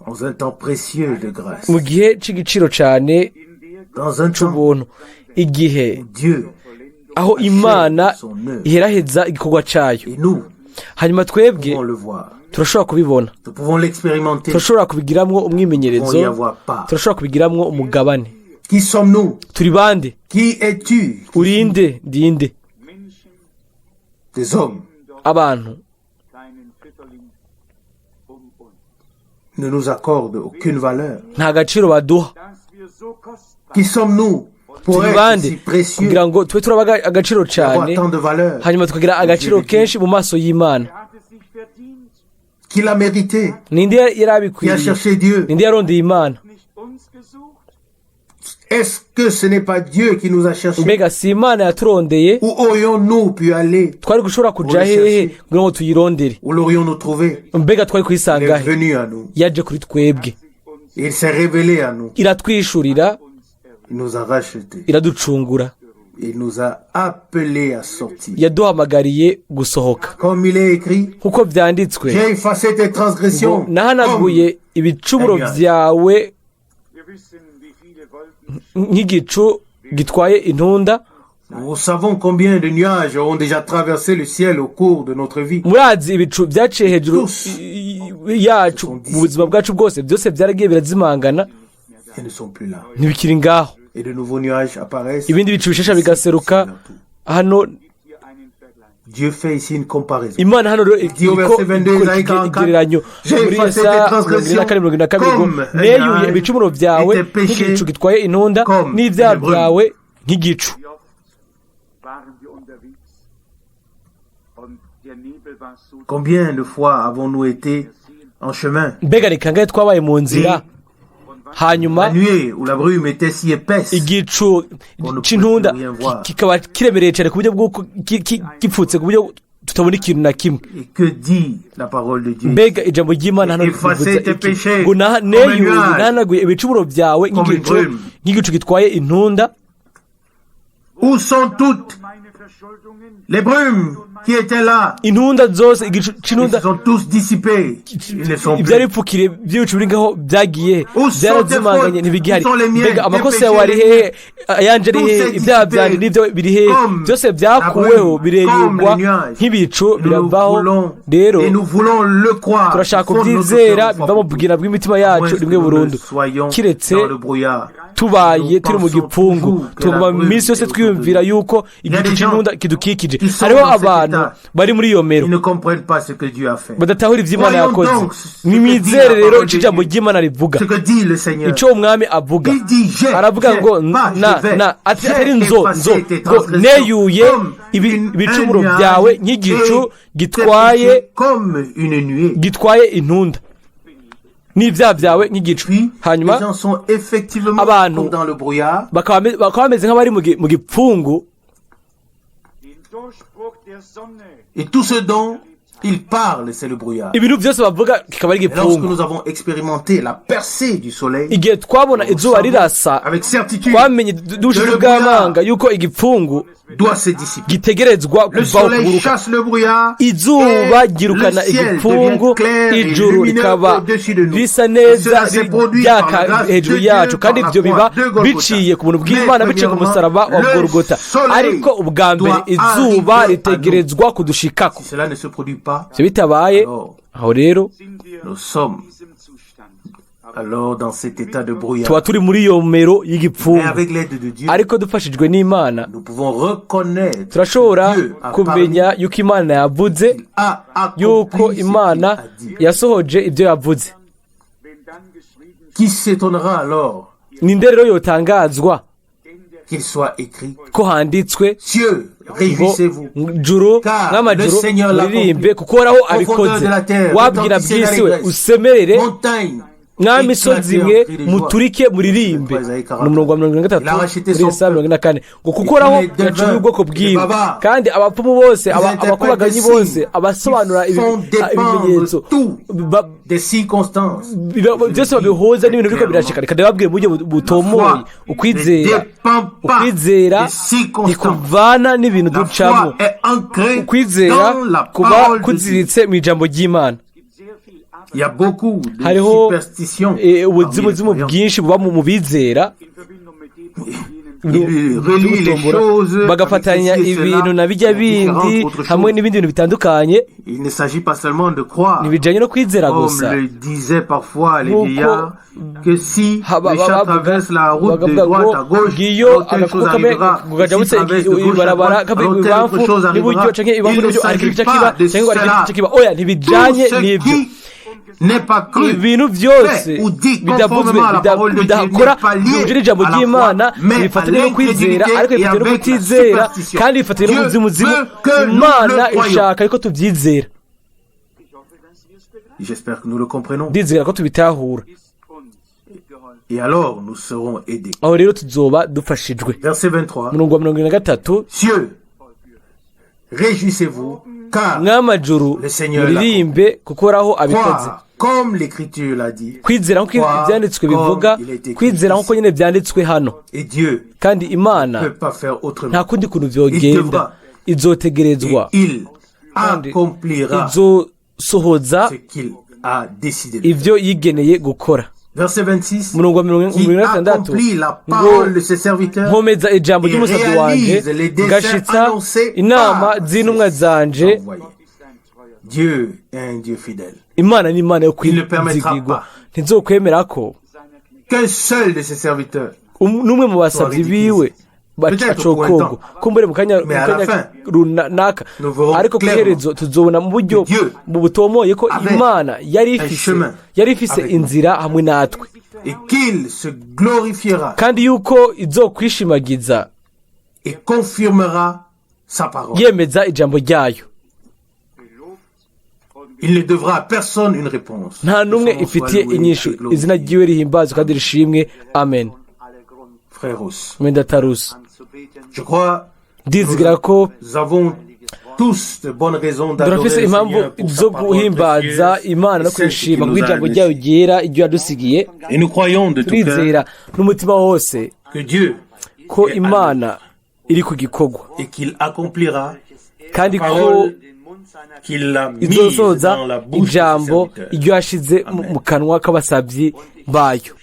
Speaker 2: dans un temps précieux de grâce,
Speaker 3: mu gihe c'igiciro cane
Speaker 2: dans un temps
Speaker 3: c'ubuntu, igihe
Speaker 2: où Dieu
Speaker 3: aho Imana
Speaker 2: achève son œuvre.
Speaker 3: iheraheza igikorwa cayo,
Speaker 2: Et nous
Speaker 3: hanyuma twebwe
Speaker 2: pouvons le voir,
Speaker 3: turashobora kubibona,
Speaker 2: nous pouvons l'expérimenter,
Speaker 3: turashobora kubigiramwo
Speaker 2: nous pouvons y
Speaker 3: umwimenyerezo,
Speaker 2: avoir part.
Speaker 3: turashobora kubigiramwo umugabane.
Speaker 2: Qui sommes-nous?
Speaker 3: Turi bande?
Speaker 2: Qui es-tu?
Speaker 3: Urinde? Ndinde?
Speaker 2: Des hommes.
Speaker 3: Abantu
Speaker 2: Ne nous accordent aucune valeur.
Speaker 3: nta gaciro baduha.
Speaker 2: Qui sommes-nous pour
Speaker 3: Turi
Speaker 2: être
Speaker 3: bande
Speaker 2: si précieux,
Speaker 3: kugira ngo tube turaba agaciro
Speaker 2: avoir
Speaker 3: cane,
Speaker 2: tant de valeur,
Speaker 3: hanyuma tukagira agaciro kenshi mu maso y'Imana?
Speaker 2: qui l'a mérité,
Speaker 3: Ninde
Speaker 2: qui a
Speaker 3: yarabikwiriye?
Speaker 2: cherché Dieu?
Speaker 3: Ninde yarondeye Imana?
Speaker 2: Est-ce que ce n'est pas Dieu qui nous a cherché?
Speaker 3: Mbega si Imana yaturondeye?
Speaker 2: Où aurions-nous pu aller?
Speaker 3: Twari gushobora kuja hehe kugira ngo tuyirondere?
Speaker 2: Où l'aurions-nous trouvé?
Speaker 3: Mbega twari
Speaker 2: Il
Speaker 3: kuyisanga
Speaker 2: est
Speaker 3: he?
Speaker 2: venu à nous.
Speaker 3: Yaje kuri twebwe,
Speaker 2: Il s'est révélé à nous.
Speaker 3: iratwishurira,
Speaker 2: Il nous a rachetés.
Speaker 3: iraducungura,
Speaker 2: Il nous a appelés à sortir.
Speaker 3: yaduhamagariye gusohoka.
Speaker 2: Comme il est écrit,
Speaker 3: Nkuko vyanditswe,
Speaker 2: j'ai effacé tes transgressions.
Speaker 3: nahanaguye ibicumuro vyawe nk'igicu gitwaye intunda.
Speaker 2: Nous savons combien de nuages ont déjà traversé le ciel au cours de notre vie.
Speaker 3: Murazi ibicu vyaciye hejuru yacu mu buzima bwacu bwose, byose vyaragiye birazimangana,
Speaker 2: Ils ne sont plus là.
Speaker 3: ntibikiri ngaho.
Speaker 2: Et de nouveaux nuages apparaissent.
Speaker 3: Ibindi bicu bishasha bigaseruka. Hano
Speaker 2: Dieu fait ici une comparaison.
Speaker 3: Imana hano rero
Speaker 2: Dit au verset 22, Isaïe 44,
Speaker 3: igereranyo
Speaker 2: j'ai
Speaker 3: muri
Speaker 2: effacé
Speaker 3: Yesaya
Speaker 2: tes transgressions
Speaker 3: 24:22
Speaker 2: comme un
Speaker 3: neyuye
Speaker 2: nuage
Speaker 3: ibicumuro vyawe
Speaker 2: et tes péchés
Speaker 3: nk'igicu gitwaye intunda
Speaker 2: comme
Speaker 3: n'ivyaha
Speaker 2: une brume.
Speaker 3: vyawe nk'igicu.
Speaker 2: Combien de fois avons-nous été en chemin?
Speaker 3: Mbega ni kangahe twabaye mu nzira, hanyuma
Speaker 2: La nuée où la brume était si épaisse
Speaker 3: igicu c'intunda kikaba kiremereye cane ku buryo bw'uko gipfutse ku buryo tutabona ikintu na kimwe.
Speaker 2: et que dit la parole de Dieu?
Speaker 3: Mbega ijambo ry'Imana hano
Speaker 2: Effacer
Speaker 3: rivuze
Speaker 2: tes
Speaker 3: iki?
Speaker 2: péchés
Speaker 3: Ngo neyuye
Speaker 2: comme un nuage,
Speaker 3: nahanaguye ibicumuro vyawe
Speaker 2: comme une brume.
Speaker 3: nk'igicu gitwaye intunda.
Speaker 2: Où sont toutes les brumes qui étaient là?
Speaker 3: Intunda zose igicu
Speaker 2: Ils
Speaker 3: c'intunda
Speaker 2: se sont tous dissipés. Ils ne sont
Speaker 3: ibyari
Speaker 2: plus.
Speaker 3: bipfukire by'ibicu biri ngaho byagiye
Speaker 2: Où sont
Speaker 3: byarazimanganye
Speaker 2: tes
Speaker 3: ntibigihari.
Speaker 2: fautes? Où sont les miens?
Speaker 3: Mbega
Speaker 2: Tes
Speaker 3: amakosa
Speaker 2: péchés,
Speaker 3: yawe ari
Speaker 2: les
Speaker 3: hehe? Ayanje ari
Speaker 2: Tout
Speaker 3: hehe?
Speaker 2: s'est
Speaker 3: Ibyaha
Speaker 2: dissipé.
Speaker 3: byanje n'ibyo biri hehe?
Speaker 2: Comme
Speaker 3: Byose byakuweho
Speaker 2: la brume,
Speaker 3: bireyugwa
Speaker 2: comme les nuages.
Speaker 3: nk'ibicu
Speaker 2: Nous
Speaker 3: biravaho.
Speaker 2: voulons,
Speaker 3: Rero
Speaker 2: et nous voulons le croire.
Speaker 3: turashaka
Speaker 2: Au fond de notre
Speaker 3: kubyizera
Speaker 2: cœur,
Speaker 3: biva mu bwira bw'imitima yacu
Speaker 2: moins que
Speaker 3: rimwe
Speaker 2: nous ne
Speaker 3: burundu,
Speaker 2: soyons
Speaker 3: kiretse
Speaker 2: dans le brouillard.
Speaker 3: tubaye turi mu gipfungu,
Speaker 2: toujours que
Speaker 3: tuguma
Speaker 2: la
Speaker 3: mu
Speaker 2: brume
Speaker 3: minsi yose
Speaker 2: est
Speaker 3: twiyumvira
Speaker 2: autour de
Speaker 3: yuko
Speaker 2: Il y a
Speaker 3: igicu
Speaker 2: des gens
Speaker 3: c'intunda kidukikije.
Speaker 2: qui sont
Speaker 3: Hariho
Speaker 2: dans cet
Speaker 3: abantu
Speaker 2: état.
Speaker 3: bari muri iyo mero
Speaker 2: Ils ne comprennent pas ce que Dieu a fait.
Speaker 3: badatahura ivyo Imana
Speaker 2: Voyons
Speaker 3: yakoze.
Speaker 2: donc ce que
Speaker 3: Nimwizere
Speaker 2: dit la
Speaker 3: rero
Speaker 2: parole
Speaker 3: ico
Speaker 2: de
Speaker 3: ijambo
Speaker 2: Dieu.
Speaker 3: ry'Imana rivuga,
Speaker 2: Ce que dit le Seigneur.
Speaker 3: ico umwami avuga.
Speaker 2: Il dit j'ai,
Speaker 3: Aravuga ngo
Speaker 2: pas je vais.
Speaker 3: atari
Speaker 2: J'ai
Speaker 3: nzo
Speaker 2: effacé tes
Speaker 3: ngo
Speaker 2: transgressions
Speaker 3: neyuye
Speaker 2: comme
Speaker 3: ibicumuro
Speaker 2: un nuage
Speaker 3: byawe nk'igicu
Speaker 2: et tes
Speaker 3: gitwaye
Speaker 2: péchés comme une nuée.
Speaker 3: gitwaye intunda n'ibyaha byawe nk'igicu.
Speaker 2: Puis, les
Speaker 3: Hanyuma
Speaker 2: gens sont effectivement
Speaker 3: abantu
Speaker 2: comme dans le brouillard.
Speaker 3: bakaba bameze nk'abari mu gipfungu,
Speaker 2: Et tout ce dont ils parlent, c'est le brouillard.
Speaker 3: ibintu byose bavuga kikaba ari
Speaker 2: Et lorsque
Speaker 3: igipfungu.
Speaker 2: nous avons expérimenté la percée du soleil,
Speaker 3: Igihe twabona izuba rirasa,
Speaker 2: avec certitude,
Speaker 3: twamenye dushize ubw'amanga yuko igipfungu
Speaker 2: doit se dissiper.
Speaker 3: gitegerezwa
Speaker 2: Le
Speaker 3: kuvaho
Speaker 2: soleil
Speaker 3: kuguruka.
Speaker 2: chasse le brouillard.
Speaker 3: Izuba
Speaker 2: et
Speaker 3: ryirukana
Speaker 2: le ciel
Speaker 3: igipfungu,
Speaker 2: devient clair et
Speaker 3: ijuru
Speaker 2: lumineux
Speaker 3: rikaba
Speaker 2: au-dessus de nous.
Speaker 3: risa
Speaker 2: Et
Speaker 3: neza
Speaker 2: cela s'est produit par la
Speaker 3: ryaka
Speaker 2: grâce
Speaker 3: hejuru
Speaker 2: de
Speaker 3: yacu,
Speaker 2: Dieu,
Speaker 3: kandi
Speaker 2: par la
Speaker 3: ibyo biba
Speaker 2: croix de Golgotha.
Speaker 3: biciye ku buntu bw'Imana,
Speaker 2: Mais
Speaker 3: biciye ku musaraba wa
Speaker 2: le
Speaker 3: Golgotha.
Speaker 2: soleil
Speaker 3: Ariko ubwa mbere
Speaker 2: doit
Speaker 3: izuba
Speaker 2: arriver
Speaker 3: ritegerezwa kudushikako.
Speaker 2: Si cela ne se produit pas,
Speaker 3: Ivyo bitabaye,
Speaker 2: alors
Speaker 3: aho rero
Speaker 2: nous sommes alors dans cet état de brouillard.
Speaker 3: tuba turi muri iyo mero
Speaker 2: Mais
Speaker 3: y'igipfungu.
Speaker 2: avec l'aide de Dieu,
Speaker 3: Ariko dufashijwe n'Imana
Speaker 2: nous pouvons reconnaître
Speaker 3: turashobora
Speaker 2: que Dieu a
Speaker 3: kumenya
Speaker 2: parlé,
Speaker 3: yuko Imana yavuze,
Speaker 2: a accompli
Speaker 3: yuko
Speaker 2: ce qu'il
Speaker 3: Imana
Speaker 2: a dit.
Speaker 3: yasohoje ibyo yavuze.
Speaker 2: Qui s'étonnera alors
Speaker 3: ninde rero yotangazwa
Speaker 2: qu'il soit écrit
Speaker 3: ko handitswe
Speaker 2: Cieux,
Speaker 3: ngo
Speaker 2: réjouissez-vous,
Speaker 3: juru
Speaker 2: car
Speaker 3: nk'amajuru
Speaker 2: le Seigneur l'a
Speaker 3: muririmbe
Speaker 2: accompli.
Speaker 3: kuko horaho
Speaker 2: Profondeur
Speaker 3: abikoze
Speaker 2: de la terre,
Speaker 3: wabwira
Speaker 2: retentissez
Speaker 3: bw'isi we
Speaker 2: l'allégresse.
Speaker 3: usemerere
Speaker 2: montagne,
Speaker 3: mw'amisozi
Speaker 2: éclatez en
Speaker 3: imwe
Speaker 2: cris de joie.
Speaker 3: muturike muririmbe ni umurongo wa 43 muri Yesaya 44 ngo kuko horaho yaciye ubwoko bwiwe kandi abapfumu bose abakubaganyi bose abasobanura ibimenyetso
Speaker 2: des circonstances,
Speaker 3: byose babihuza n'ibintu biriko birashika reka ndababwire mu buryo butomoye ukwizera ntikuvana n'ibintu ducamo ukwizera kuba kuziritse mu ijambo ry'Imana.
Speaker 2: il y a beaucoup de
Speaker 3: hariho
Speaker 2: superstitions
Speaker 3: ubuzimu bwinshi buba mu bizera bagafatanya ibintu na bijya bindi hamwe n'ibindi bintu bitandukanye.
Speaker 2: Il ne s'agit pas seulement de croire,
Speaker 3: ntibijanye no kwizera
Speaker 2: comme
Speaker 3: gusa
Speaker 2: le disaient parfois les vieillards, que si les chats traversent la route de droite à gauche, alors telle chose arrivera, et si traversent de gauche à droite, alors telle autre chose arrivera. Il ne s'agit pas de cela.
Speaker 3: oya ntibijanye
Speaker 2: Tout ce
Speaker 3: n'ibyo
Speaker 2: qui n'est pas cru,
Speaker 3: ibintu byose
Speaker 2: fait ou dit
Speaker 3: bidavuzwe
Speaker 2: conformément à la parole de Dieu
Speaker 3: bidakora
Speaker 2: n'est pas lié
Speaker 3: byuje n'ijambo
Speaker 2: à la
Speaker 3: ry'Imana
Speaker 2: foi, mais
Speaker 3: bifatanye
Speaker 2: à
Speaker 3: no kwizera
Speaker 2: l'incrédulité
Speaker 3: ariko
Speaker 2: et
Speaker 3: bifatanye no
Speaker 2: avec la
Speaker 3: kutizera
Speaker 2: superstition.
Speaker 3: kandi bifatanye
Speaker 2: Dieu
Speaker 3: n'ubuzimuzimu.
Speaker 2: veut que nous
Speaker 3: Imana
Speaker 2: le croyions.
Speaker 3: ishaka ariko tubyizera.
Speaker 2: J'espère que nous le comprenons.
Speaker 3: ndizera ko tubitahura
Speaker 2: Et alors, nous serons aidés.
Speaker 3: aho rero tuzoba dufashijwe.
Speaker 2: Verset 23.
Speaker 3: umurongo wa 43
Speaker 2: Cieux, réjouissez-vous, car
Speaker 3: mw'amajuru
Speaker 2: Le Seigneur
Speaker 3: muririmbe kuko horaho abikoze.
Speaker 2: croire, comme l'Écriture l'a dit,
Speaker 3: kwizera nk'uko
Speaker 2: Croire
Speaker 3: ibyanditswe bivuga,
Speaker 2: comme il a été écrit
Speaker 3: kwizera nk'uko
Speaker 2: ici.
Speaker 3: nyine byanditswe hano,
Speaker 2: et Dieu
Speaker 3: kandi
Speaker 2: ne
Speaker 3: Imana
Speaker 2: peut pas faire autrement.
Speaker 3: nta kundi kuntu
Speaker 2: Il
Speaker 3: vyogenda,
Speaker 2: devra.
Speaker 3: izotegerezwa
Speaker 2: Et il
Speaker 3: kandi
Speaker 2: accomplira
Speaker 3: izosohoza
Speaker 2: ce qu'il a décidé de faire.
Speaker 3: ivyo yigeneye gukora.
Speaker 2: Verset 26.
Speaker 3: umurongo wa
Speaker 2: Qui
Speaker 3: 26
Speaker 2: accomplit la
Speaker 3: ngo
Speaker 2: parole de ses serviteurs
Speaker 3: nkomeza ijambo
Speaker 2: et
Speaker 3: ry'umusabyi wanje
Speaker 2: réalise les desseins
Speaker 3: ngashitsa
Speaker 2: annoncés
Speaker 3: inama
Speaker 2: par
Speaker 3: z'intumwa
Speaker 2: ses
Speaker 3: zanje.
Speaker 2: envoyés. Dieu est un Dieu fidèle.
Speaker 3: Imana ni Imana yo
Speaker 2: Il ne permettra
Speaker 3: kwizigirwa,
Speaker 2: pas
Speaker 3: ntizokwemera ko
Speaker 2: qu'un seul de ses serviteurs
Speaker 3: n'umwe mu basabyi biwe bacocogwa kumbure mu kanya runaka,
Speaker 2: nous verrons
Speaker 3: ariko ku
Speaker 2: clairement
Speaker 3: iherezo tuzobona mu buryo
Speaker 2: Dieu
Speaker 3: mu butomoye ko
Speaker 2: avait
Speaker 3: Imana yari
Speaker 2: un chemin
Speaker 3: ifise
Speaker 2: avec nous.
Speaker 3: inzira hamwe natwe,
Speaker 2: et qu'il se glorifiera
Speaker 3: kandi yuko izokwishimagiza
Speaker 2: et confirmera sa parole.
Speaker 3: yemeza ijambo ryayo.
Speaker 2: Il ne devra à personne une réponse.
Speaker 3: nta n'umwe
Speaker 2: Son nom soit
Speaker 3: ifitiye
Speaker 2: loué
Speaker 3: inyishu,
Speaker 2: et glorifié.
Speaker 3: izina ryiwe rihimbazwe kandi rishimwe. Amen.
Speaker 2: Frères,
Speaker 3: Mendatarusi,
Speaker 2: je crois
Speaker 3: ndizigira ko
Speaker 2: nous avons tous de bonnes raisons d'adorer
Speaker 3: turafise
Speaker 2: le
Speaker 3: impamvu
Speaker 2: Seigneur pour
Speaker 3: zo
Speaker 2: sa parole
Speaker 3: guhimbaza
Speaker 2: précieuse
Speaker 3: Imana no
Speaker 2: et celle
Speaker 3: kwishima
Speaker 2: qu'il
Speaker 3: ku
Speaker 2: nous a
Speaker 3: ijambo
Speaker 2: laissée.
Speaker 3: ryayo ryera iryo yadusigiye.
Speaker 2: Et nous croyons de tout cœur
Speaker 3: turizera n'umutima wose
Speaker 2: que Dieu
Speaker 3: ko
Speaker 2: est
Speaker 3: Imana iri ku gikorwa
Speaker 2: et qu'il accomplira
Speaker 3: kandi ko
Speaker 2: parole qu'il a mise
Speaker 3: izosoza
Speaker 2: dans la bouche de ses
Speaker 3: ijambo
Speaker 2: serviteurs.
Speaker 3: iryo yashize mu kanwa k'abasabyi bayo.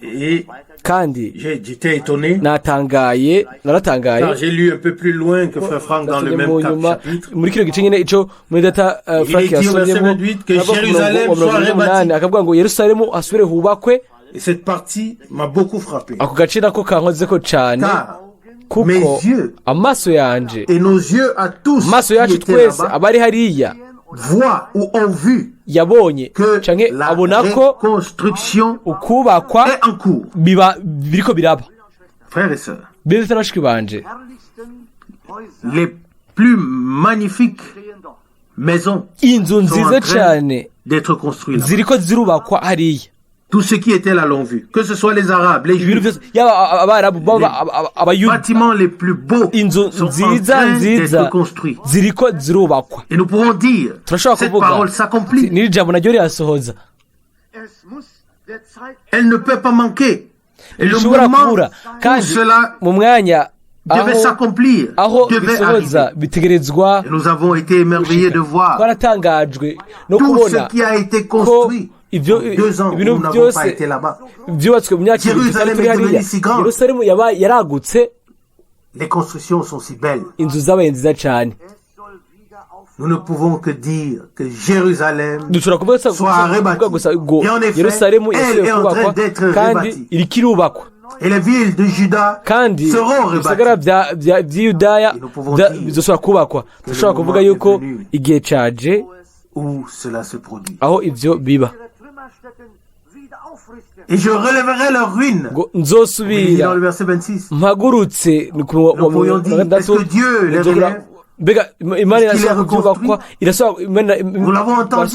Speaker 2: Et
Speaker 3: kandi
Speaker 2: j'étais étonné
Speaker 3: naratangaye
Speaker 2: car j'ai lu un peu plus loin que Frère Franck dans le
Speaker 3: mu
Speaker 2: même
Speaker 3: nyuma
Speaker 2: chapitre.
Speaker 3: muri kino gice nyine ico muri data Frank
Speaker 2: dit au verset
Speaker 3: yasomyemo
Speaker 2: 28 que Jérusalem soit rebâtie.
Speaker 3: akavuga ngo Yerusalemu asubire hubakwe.
Speaker 2: Et cette partie m'a beaucoup frappé.
Speaker 3: ako gace nako kankozeko cane
Speaker 2: Car
Speaker 3: kuko
Speaker 2: mes yeux
Speaker 3: amaso yanje
Speaker 2: et nos yeux à tous
Speaker 3: amaso
Speaker 2: qui
Speaker 3: yacu
Speaker 2: étaient
Speaker 3: twese
Speaker 2: là-bas
Speaker 3: abari hariya
Speaker 2: voient ou ont vu
Speaker 3: yabonye
Speaker 2: que
Speaker 3: canke
Speaker 2: la
Speaker 3: abona ko
Speaker 2: reconstruction
Speaker 3: ukubakwa
Speaker 2: est en cours.
Speaker 3: biriko biraba.
Speaker 2: Frères et sœurs,
Speaker 3: beza n'abashiki banje,
Speaker 2: les plus magnifiques maisons
Speaker 3: inzu
Speaker 2: sont
Speaker 3: nziza
Speaker 2: en train
Speaker 3: cane
Speaker 2: d'être construites là.
Speaker 3: ziriko zirubakwa hariya.
Speaker 2: Tous ceux qui étaient là l'ont vu, que ce soit les Arabes, les
Speaker 3: ibintu
Speaker 2: Juifs.
Speaker 3: byose yaba abarabu baba
Speaker 2: Les
Speaker 3: abayuda,
Speaker 2: bâtiments les plus beaux
Speaker 3: inzu
Speaker 2: sont en
Speaker 3: nziza
Speaker 2: train
Speaker 3: nziza
Speaker 2: d'être construits.
Speaker 3: ziriko zirubakwa.
Speaker 2: Et nous pourrons dire,
Speaker 3: turashobora
Speaker 2: cette
Speaker 3: kuvuga
Speaker 2: parole s'accomplit.
Speaker 3: n'iri jambo naryo rirasohoza,
Speaker 2: Elle ne peut pas manquer. Et le
Speaker 3: rishobora
Speaker 2: moment
Speaker 3: kubura
Speaker 2: où
Speaker 3: kandi
Speaker 2: cela
Speaker 3: mu mwanya
Speaker 2: devait s'accomplir,
Speaker 3: aho
Speaker 2: devait
Speaker 3: bisohoza
Speaker 2: arriver.
Speaker 3: bitegerezwa.
Speaker 2: Et nous avons été émerveillés de voir
Speaker 3: twaratangajwe no
Speaker 2: tout
Speaker 3: kubona
Speaker 2: ce qui a été
Speaker 3: ko
Speaker 2: construit.
Speaker 3: ivyo
Speaker 2: En 2 ans où
Speaker 3: ibintu
Speaker 2: nous n'avons
Speaker 3: byose
Speaker 2: pas été là-bas.
Speaker 3: byubatswe mu myaka ibiri tutari
Speaker 2: Jérusalem
Speaker 3: turi
Speaker 2: est devenue
Speaker 3: hariya.
Speaker 2: si grande.
Speaker 3: Yerusalemu yaragutse,
Speaker 2: Les constructions sont si belles.
Speaker 3: inzu zabaye nziza cane.
Speaker 2: Nous ne pouvons que dire que Jérusalem
Speaker 3: dushobora kuvuga gusa ngo Yerusalemu yasubiye kubakwa kandi iriko irubakwa,
Speaker 2: et les villes de Juda
Speaker 3: kandi
Speaker 2: seront
Speaker 3: ibisagara
Speaker 2: rebâties.
Speaker 3: vy'Yudaya bizosubira kubakwa. dushobora kuvuga yuko igihe caje
Speaker 2: Où cela se produit.
Speaker 3: aho ivyo biba.
Speaker 2: Et je relèverai leur ruine.
Speaker 3: ngo nzosubira
Speaker 2: Dans le verset 26.
Speaker 3: mpagurutse
Speaker 2: Nous pourrions dire, est-ce que Dieu les relève?
Speaker 3: mbega imana irashobora kubyubakwa
Speaker 2: Nous l'avons entendu.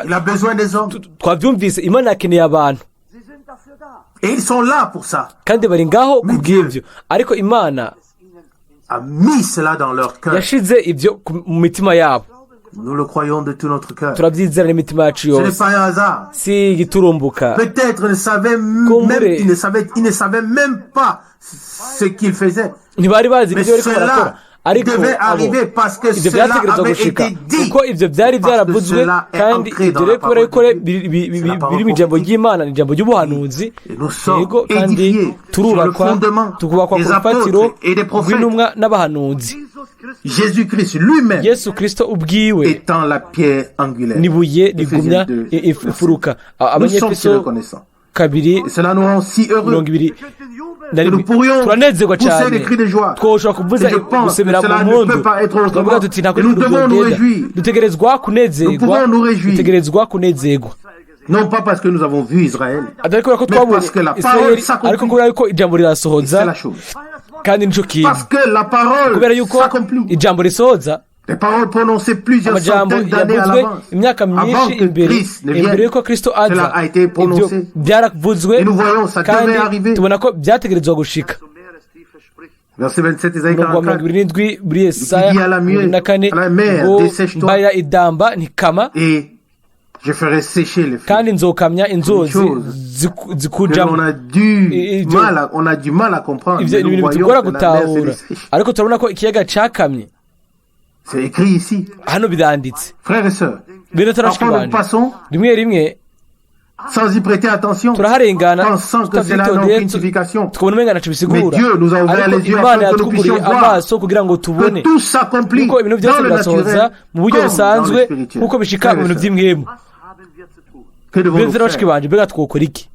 Speaker 2: Il a besoin des hommes.
Speaker 3: twabyumvise imana yakeneye abantu
Speaker 2: Et ils sont là pour ça.
Speaker 3: kandi bari ngaho kubw'ibyo ariko imana
Speaker 2: A mis cela dans leur cœur.
Speaker 3: yashize ibyo mu mitima yabo
Speaker 2: Nous le croyons de tout notre cœur.
Speaker 3: turabyizera n'imitima yacu
Speaker 2: Ce n'est
Speaker 3: yose
Speaker 2: pas un hasard.
Speaker 3: si igiturumbuka
Speaker 2: Peut-être il ne savait même pas ce qu'il faisait.
Speaker 3: ntibari bazi
Speaker 2: Mais
Speaker 3: ibyo bariko barakora
Speaker 2: cela
Speaker 3: ariko
Speaker 2: devait arriver parce que
Speaker 3: ibyo
Speaker 2: cela
Speaker 3: byategerezwa
Speaker 2: avait
Speaker 3: gushika
Speaker 2: été dit.
Speaker 3: kuko ibyo byari byaravuzwe kandi ibyo rero kubera yuko biri mu ijambo ry'imana ni ijambo ry'ubuhanuzi yego kandi turubakwa tukubakwa ku rufatiro rw'intumwa n'abahanuzi
Speaker 2: Jésus-Christ lui-même
Speaker 3: yesu kristo ubwiwe
Speaker 2: étant la pierre angulaire.
Speaker 3: nibuye rigumya ifuruka
Speaker 2: Nous sommes si
Speaker 3: abanyefeso
Speaker 2: reconnaissants.
Speaker 3: kabiri
Speaker 2: Et cela nous rend si heureux.
Speaker 3: mirongo ibiri
Speaker 2: Que nous pourrions
Speaker 3: turanezerwa
Speaker 2: pousser
Speaker 3: cyane
Speaker 2: des cris de joie.
Speaker 3: twoshobora kuvuza
Speaker 2: Et je pense
Speaker 3: gusebera
Speaker 2: que
Speaker 3: mu
Speaker 2: cela ne
Speaker 3: mpundu
Speaker 2: peut pas être autrement.
Speaker 3: tukavuga tuti nta
Speaker 2: Et nous devons nous réjouir.
Speaker 3: dutegerezwa
Speaker 2: Nous
Speaker 3: kunezerwa
Speaker 2: pouvons nous réjouir.
Speaker 3: dutegerezwa kunezerwa
Speaker 2: Non pas parce que nous avons vu Israël.
Speaker 3: atari kubera ko
Speaker 2: Mais
Speaker 3: twabonye
Speaker 2: parce que la
Speaker 3: isirayeli
Speaker 2: parole s'accomplit.
Speaker 3: ariko kubera yuko ijambo
Speaker 2: C'est
Speaker 3: rirasohoza
Speaker 2: la chose.
Speaker 3: kandi nico kintu
Speaker 2: Parce que la parole
Speaker 3: kubera yuko
Speaker 2: s'accomplit.
Speaker 3: ijambo risohoza
Speaker 2: Les paroles prononcées plusieurs
Speaker 3: amajambo
Speaker 2: centaines d'années à
Speaker 3: yavuzwe
Speaker 2: l'avance.
Speaker 3: imyaka
Speaker 2: Avant
Speaker 3: myinshi
Speaker 2: que
Speaker 3: imbere
Speaker 2: Christ ne
Speaker 3: imbere
Speaker 2: vienne.
Speaker 3: yuko kristo aza
Speaker 2: Cela a été
Speaker 3: ibyo
Speaker 2: prononcé.
Speaker 3: byaravuzwe
Speaker 2: Et nous voyons, ça
Speaker 3: kandi
Speaker 2: devait arriver.
Speaker 3: tubona ko byategerezwa gushika
Speaker 2: Verset 27, Isaïe
Speaker 3: umurongo wa
Speaker 2: 44.
Speaker 3: 27 muri yesaya
Speaker 2: Dit à la muette,
Speaker 3: 24
Speaker 2: à la mer,
Speaker 3: ngo
Speaker 2: dessèche-toi.
Speaker 3: mbaya idamba ntikama
Speaker 2: Et je ferai sécher les fleuves.
Speaker 3: kandi nzokamya inzuzi
Speaker 2: Que
Speaker 3: zikujamo
Speaker 2: on a du mal à comprendre.
Speaker 3: ibyo
Speaker 2: Mais
Speaker 3: ni
Speaker 2: nous
Speaker 3: ibintu
Speaker 2: voyons
Speaker 3: bitugora
Speaker 2: que la mer se
Speaker 3: gutahura
Speaker 2: dessèche.
Speaker 3: ariko turabona ko ikiyaga cakamye
Speaker 2: C'est écrit ici.
Speaker 3: hano biranditse
Speaker 2: Frères et sœurs,
Speaker 3: bino turashika
Speaker 2: parfois nous
Speaker 3: banje
Speaker 2: passons
Speaker 3: rimwe rimwe
Speaker 2: sans y prêter attention,
Speaker 3: turaharengana
Speaker 2: pensant que cela n'a
Speaker 3: tutabyitondeye
Speaker 2: aucune signification.
Speaker 3: tukabona umenga ntaco
Speaker 2: Mais
Speaker 3: bisigura
Speaker 2: Dieu nous a ouvert
Speaker 3: ariko
Speaker 2: les yeux
Speaker 3: imana
Speaker 2: afin que nous
Speaker 3: yatwuguriye
Speaker 2: puissions voir
Speaker 3: amaso kugira ngo tubone
Speaker 2: que tout s'accomplit
Speaker 3: kuko ibintu
Speaker 2: dans
Speaker 3: byose
Speaker 2: le
Speaker 3: birasohoza
Speaker 2: naturel
Speaker 3: mu buryo
Speaker 2: comme dans
Speaker 3: busanzwe
Speaker 2: le spirituel.
Speaker 3: kuko bishika
Speaker 2: Frères
Speaker 3: mu
Speaker 2: et
Speaker 3: bintu
Speaker 2: sœurs,
Speaker 3: by'imwemu
Speaker 2: que devons-nous
Speaker 3: beza bashiki
Speaker 2: faire?
Speaker 3: banje mbega twokora iki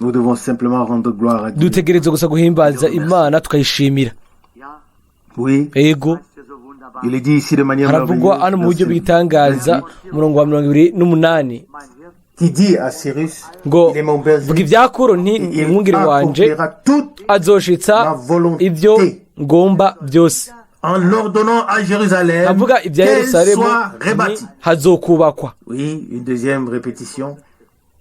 Speaker 2: Nous devons simplement rendre gloire à Dieu.
Speaker 3: dutegerezwa gusa guhimbaza imana tukayishimira
Speaker 2: Oui,
Speaker 3: ego
Speaker 2: il est dit ici de manière
Speaker 3: haravugwa hano mu buryo bw'itangaza umurongo wa 28
Speaker 2: qui dit à Cyrus,
Speaker 3: ngo
Speaker 2: il est mon berger,
Speaker 3: vuga ibyakuro nti
Speaker 2: il
Speaker 3: umwungeri wanje
Speaker 2: accomplira toute
Speaker 3: azoshitsa
Speaker 2: ma volonté
Speaker 3: ibyo ngomba byose
Speaker 2: en ordonnant à Jérusalem
Speaker 3: avuga ibya
Speaker 2: qu'elle
Speaker 3: yerusalemu
Speaker 2: soit rebâtie.
Speaker 3: ni hazokubakwa
Speaker 2: Oui, une deuxième répétition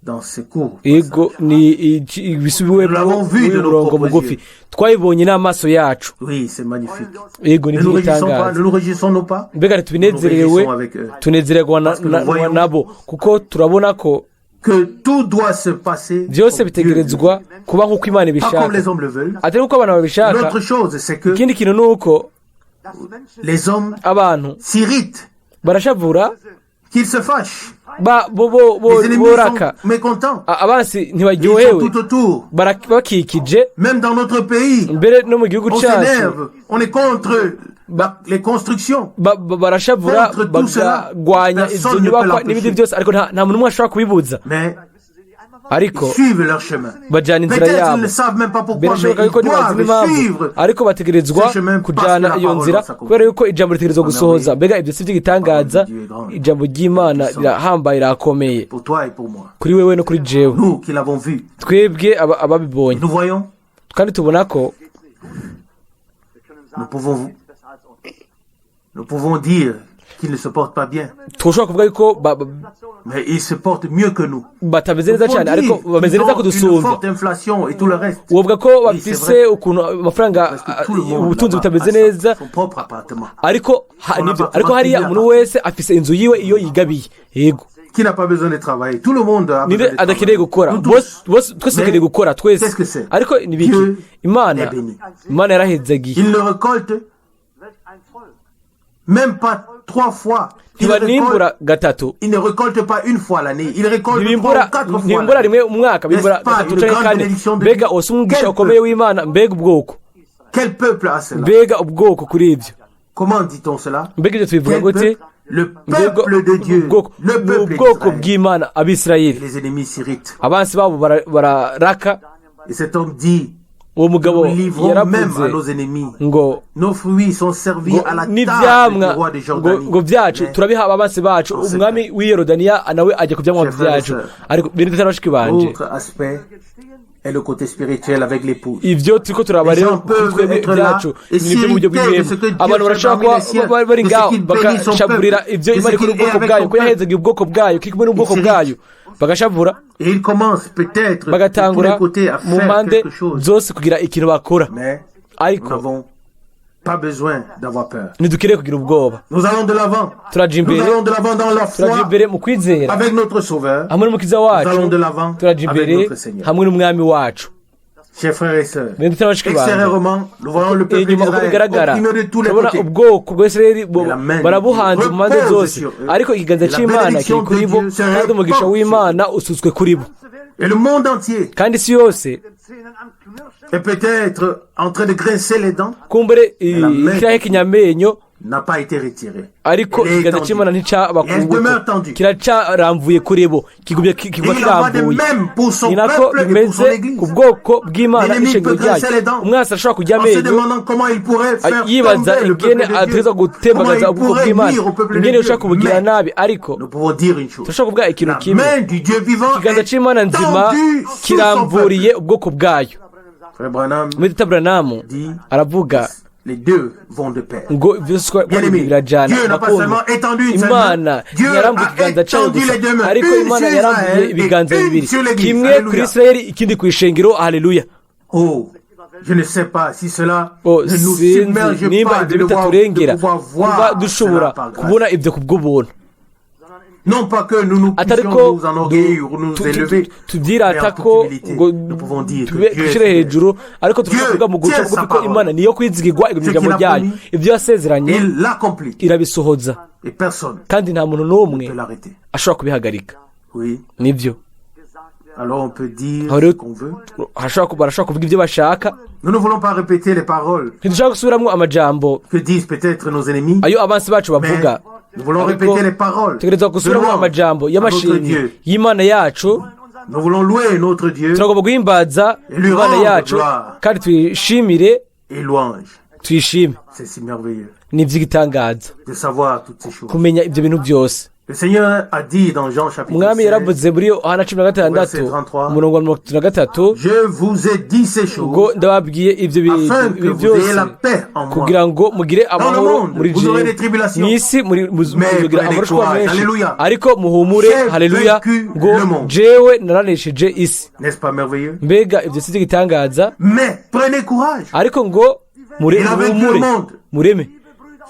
Speaker 2: dans ce cours.
Speaker 3: ego ni ibisubiwe
Speaker 2: Nous l'avons vu de nos
Speaker 3: murongo
Speaker 2: propres
Speaker 3: mugufi
Speaker 2: yeux.
Speaker 3: twabibonye n'amaso yacu
Speaker 2: Oui, c'est magnifique.
Speaker 3: ego ni
Speaker 2: Ne nous
Speaker 3: igitangaza
Speaker 2: réjouissons-nous pas
Speaker 3: mbega
Speaker 2: Nous
Speaker 3: ntitubinezerewe
Speaker 2: réjouissons avec eux.
Speaker 3: tunezererwa
Speaker 2: Parce que nous voyons
Speaker 3: nabo kuko turabona ko
Speaker 2: que tout doit se passer
Speaker 3: byose
Speaker 2: comme Dieu
Speaker 3: bitegerezwa kuba nk'uko imana
Speaker 2: veut. Pas comme
Speaker 3: ibishaka
Speaker 2: les hommes le veulent.
Speaker 3: atari uko abantu babishaka
Speaker 2: L'autre chose, c'est que
Speaker 3: ikindi kintu ni uko
Speaker 2: les hommes
Speaker 3: abantu
Speaker 2: s'irritent,
Speaker 3: barashavura
Speaker 2: qu'ils se fâchent.
Speaker 3: bo
Speaker 2: Les ennemis
Speaker 3: boraka
Speaker 2: sont mécontents.
Speaker 3: abansi
Speaker 2: Ils sont
Speaker 3: ntibaryohewe
Speaker 2: tout autour.
Speaker 3: bakikije
Speaker 2: Même dans notre pays,
Speaker 3: mbere no mu gihugu
Speaker 2: on
Speaker 3: cyacu
Speaker 2: s'énerve. On est contre les constructions.
Speaker 3: barashavura
Speaker 2: Contre tout cela,
Speaker 3: bagwanya izo
Speaker 2: personne ne peut
Speaker 3: nyubakwa
Speaker 2: l'empêcher.
Speaker 3: n'ibindi byose ariko nta muntu umwe ashobora kubibuza
Speaker 2: Mais
Speaker 3: ariko
Speaker 2: ils suivent leur chemin.
Speaker 3: bajyana inzira
Speaker 2: Peut-être ils
Speaker 3: yabo
Speaker 2: ne savent même pas pourquoi, mais
Speaker 3: birashoboka yuko
Speaker 2: ils
Speaker 3: ntibazi
Speaker 2: doivent
Speaker 3: impamvu
Speaker 2: suivre.
Speaker 3: ariko bategerezwa
Speaker 2: ce chemin parce
Speaker 3: kujyana
Speaker 2: que la
Speaker 3: iyo
Speaker 2: parole
Speaker 3: nzira
Speaker 2: s'accomplit.
Speaker 3: kubera yuko ijambo ritegerezwa gusohoza mbega ibyo si by'igitangaza ijambo ry'imana rirahambaye rirakomeye
Speaker 2: Pour toi et pour moi.
Speaker 3: kuri wewe no kuri jewe
Speaker 2: Nous qui l'avons vu,
Speaker 3: twebwe ababibonye
Speaker 2: nous voyons,
Speaker 3: kandi tubona ko
Speaker 2: nous pouvons dire qu'ils ne se portent pas bien,
Speaker 3: twoshobora kuvuga yuko
Speaker 2: mais ils se portent mieux que nous.
Speaker 3: batameze
Speaker 2: Nous
Speaker 3: neza
Speaker 2: pouvons
Speaker 3: cyane ariko
Speaker 2: dire
Speaker 3: bameze
Speaker 2: qu'ils
Speaker 3: neza
Speaker 2: ont une
Speaker 3: kudusumvya
Speaker 2: forte inflation et tout le reste.
Speaker 3: wovuga ko
Speaker 2: Oui,
Speaker 3: bafise
Speaker 2: c'est vrai.
Speaker 3: ukuntu amafaranga
Speaker 2: Parce que tout le monde
Speaker 3: ubutunzi
Speaker 2: là-bas
Speaker 3: butameze
Speaker 2: a
Speaker 3: neza
Speaker 2: son propre appartement.
Speaker 3: ariko
Speaker 2: Son
Speaker 3: nibyo
Speaker 2: appartement
Speaker 3: ariko hariya
Speaker 2: privé
Speaker 3: umuntu wese afise inzu yiwe iyo yigabiye yego
Speaker 2: Qui n'a pas besoin de travailler? Tout le monde a besoin
Speaker 3: ninde
Speaker 2: de
Speaker 3: adakeneye
Speaker 2: travailler.
Speaker 3: gukora
Speaker 2: Nous tous.
Speaker 3: twese dukeneye gukora twese
Speaker 2: qu'est-ce que c'est?
Speaker 3: ariko ni biki
Speaker 2: Dieu
Speaker 3: imana
Speaker 2: est béni.
Speaker 3: imana yarahezagiye
Speaker 2: Il ne récolte même pas 3 fois.
Speaker 3: ntibanimbura gatatu
Speaker 2: Il ne récolte pas une fois l'année. Il récolte 3 ou
Speaker 3: ntibimbura
Speaker 2: 4 fois
Speaker 3: ntibimbura
Speaker 2: l'année.
Speaker 3: rimwe umwaka bimbura
Speaker 2: N'est-ce pas
Speaker 3: gatatu
Speaker 2: une
Speaker 3: canke
Speaker 2: grande
Speaker 3: kane
Speaker 2: bénédiction de
Speaker 3: mbega
Speaker 2: Dieu?
Speaker 3: wose umwigisha
Speaker 2: Quel
Speaker 3: ukomeye
Speaker 2: peuple?
Speaker 3: w'imana mbega ubwoko
Speaker 2: Quel peuple a cela?
Speaker 3: mbega ubwoko kuri ibyo
Speaker 2: Comment dit-on cela?
Speaker 3: mbega ibyo tubivuga
Speaker 2: Quel
Speaker 3: gute
Speaker 2: peuple? Le peuple de Dieu. Le
Speaker 3: ni
Speaker 2: peuple
Speaker 3: ubwoko
Speaker 2: d'Israël.
Speaker 3: bw'imana abisirayeli
Speaker 2: Les ennemis s'irritent.
Speaker 3: abansi babo bararaka
Speaker 2: Et cet homme dit,
Speaker 3: uwo mugabo yaravuze ngo n'ivyamwa ngo vyacu turabiha abansi bacu umwami w'i Yorodaniya nawe ajya ku vyamwa vyacu ariko bene bashiki banje
Speaker 2: et le côté spirituel avec l'épouse.
Speaker 3: Ivyo turiko turaba rero twebwe byacu nibyo mu buryo bw'imwemwe abantu barashaka kuba bari ngaho bagashaburira ivyo Imana ikora ubwoko bwayo ko yahezaga ubwoko bwayo kikimwe n'ubwoko bwayo bagashavura bagatangura mu mpande zose kugira ikintu bakora ariko
Speaker 2: pas besoin d'avoir peur.
Speaker 3: Ntidukeneye kugira ubwoba.
Speaker 2: Nous allons de l'avant.
Speaker 3: Turaja
Speaker 2: imbere dans la foi
Speaker 3: mu kwizera
Speaker 2: avec notre sauveur.
Speaker 3: Hamwe n'umukiza wacu.
Speaker 2: Nous allons de l'avant
Speaker 3: turaja imbere hamwe n'umwami wacu.
Speaker 2: Chers frères et sœurs, extérieurement, nous voyons le peuple d'Israël opprimé de tous les côtés.
Speaker 3: Ubwoko bw'Israeli barabuhanze mu mpande zose ariko ikiganza c'Imana kiri kuri bo kandi umugisha w'Imana usutswe kuri bo.
Speaker 2: Et le monde entier
Speaker 3: kandi isi yose
Speaker 2: est peut-être en train de grincer les dents.
Speaker 3: Kumbere kirahe kinyamenyo
Speaker 2: n'a pas été retiré.
Speaker 3: Ariko ikiganza c'Imana nticabakuwe kiracaramvuye kuri bo kigumye kigwa kiramvuye. Ni nako bimeze ku bwoko bw'Imana n'ishengero ryayo. Umwasi ashobora kujya amenyo yibaza ingene ateza gutembagaza ubwoko bw'Imana ingene ushaka kubugira nabi ariko turashobora kuvuga ikintu kimwe ikiganza c'Imana nzima kiramvuriye ubwoko bwayo. Mwita Branham aravuga
Speaker 2: les deux vont de pair.
Speaker 3: Dieu n'a pas seulement étendu une main, Dieu a étendu les deux mains. Une sur l'église. Alléluia. Oh, je ne sais pas si cela ne nous submerge pas de pouvoir voir cela par grâce. Non pas que nous puissions nous enorgueillir ou nous élever, mais en toute humilité, nous pouvons dire que Dieu est fidèle. Dieu tient sa parole. Il l'accomplit. Et personne ne peut l'arrêter. Oui. Alors on peut dire ce qu'on veut. Nous ne voulons pas répéter les paroles que disent peut-être nos ennemis, mais nous voulons répéter les paroles de notre Dieu. Nous voulons louer notre Dieu et lui rendre gloire et louange. C'est si merveilleux de savoir toutes ces choses. Le Seigneur a dit dans Jean chapitre 16, verset 33, je vous ai dit ces choses afin que vous ayez la paix en moi. Dans le monde, vous aurez des tribulations, mais prenez courage. Alléluia. J'ai vaincu le monde. N'est-ce pas merveilleux? Mais prenez courage. Il a vaincu le monde.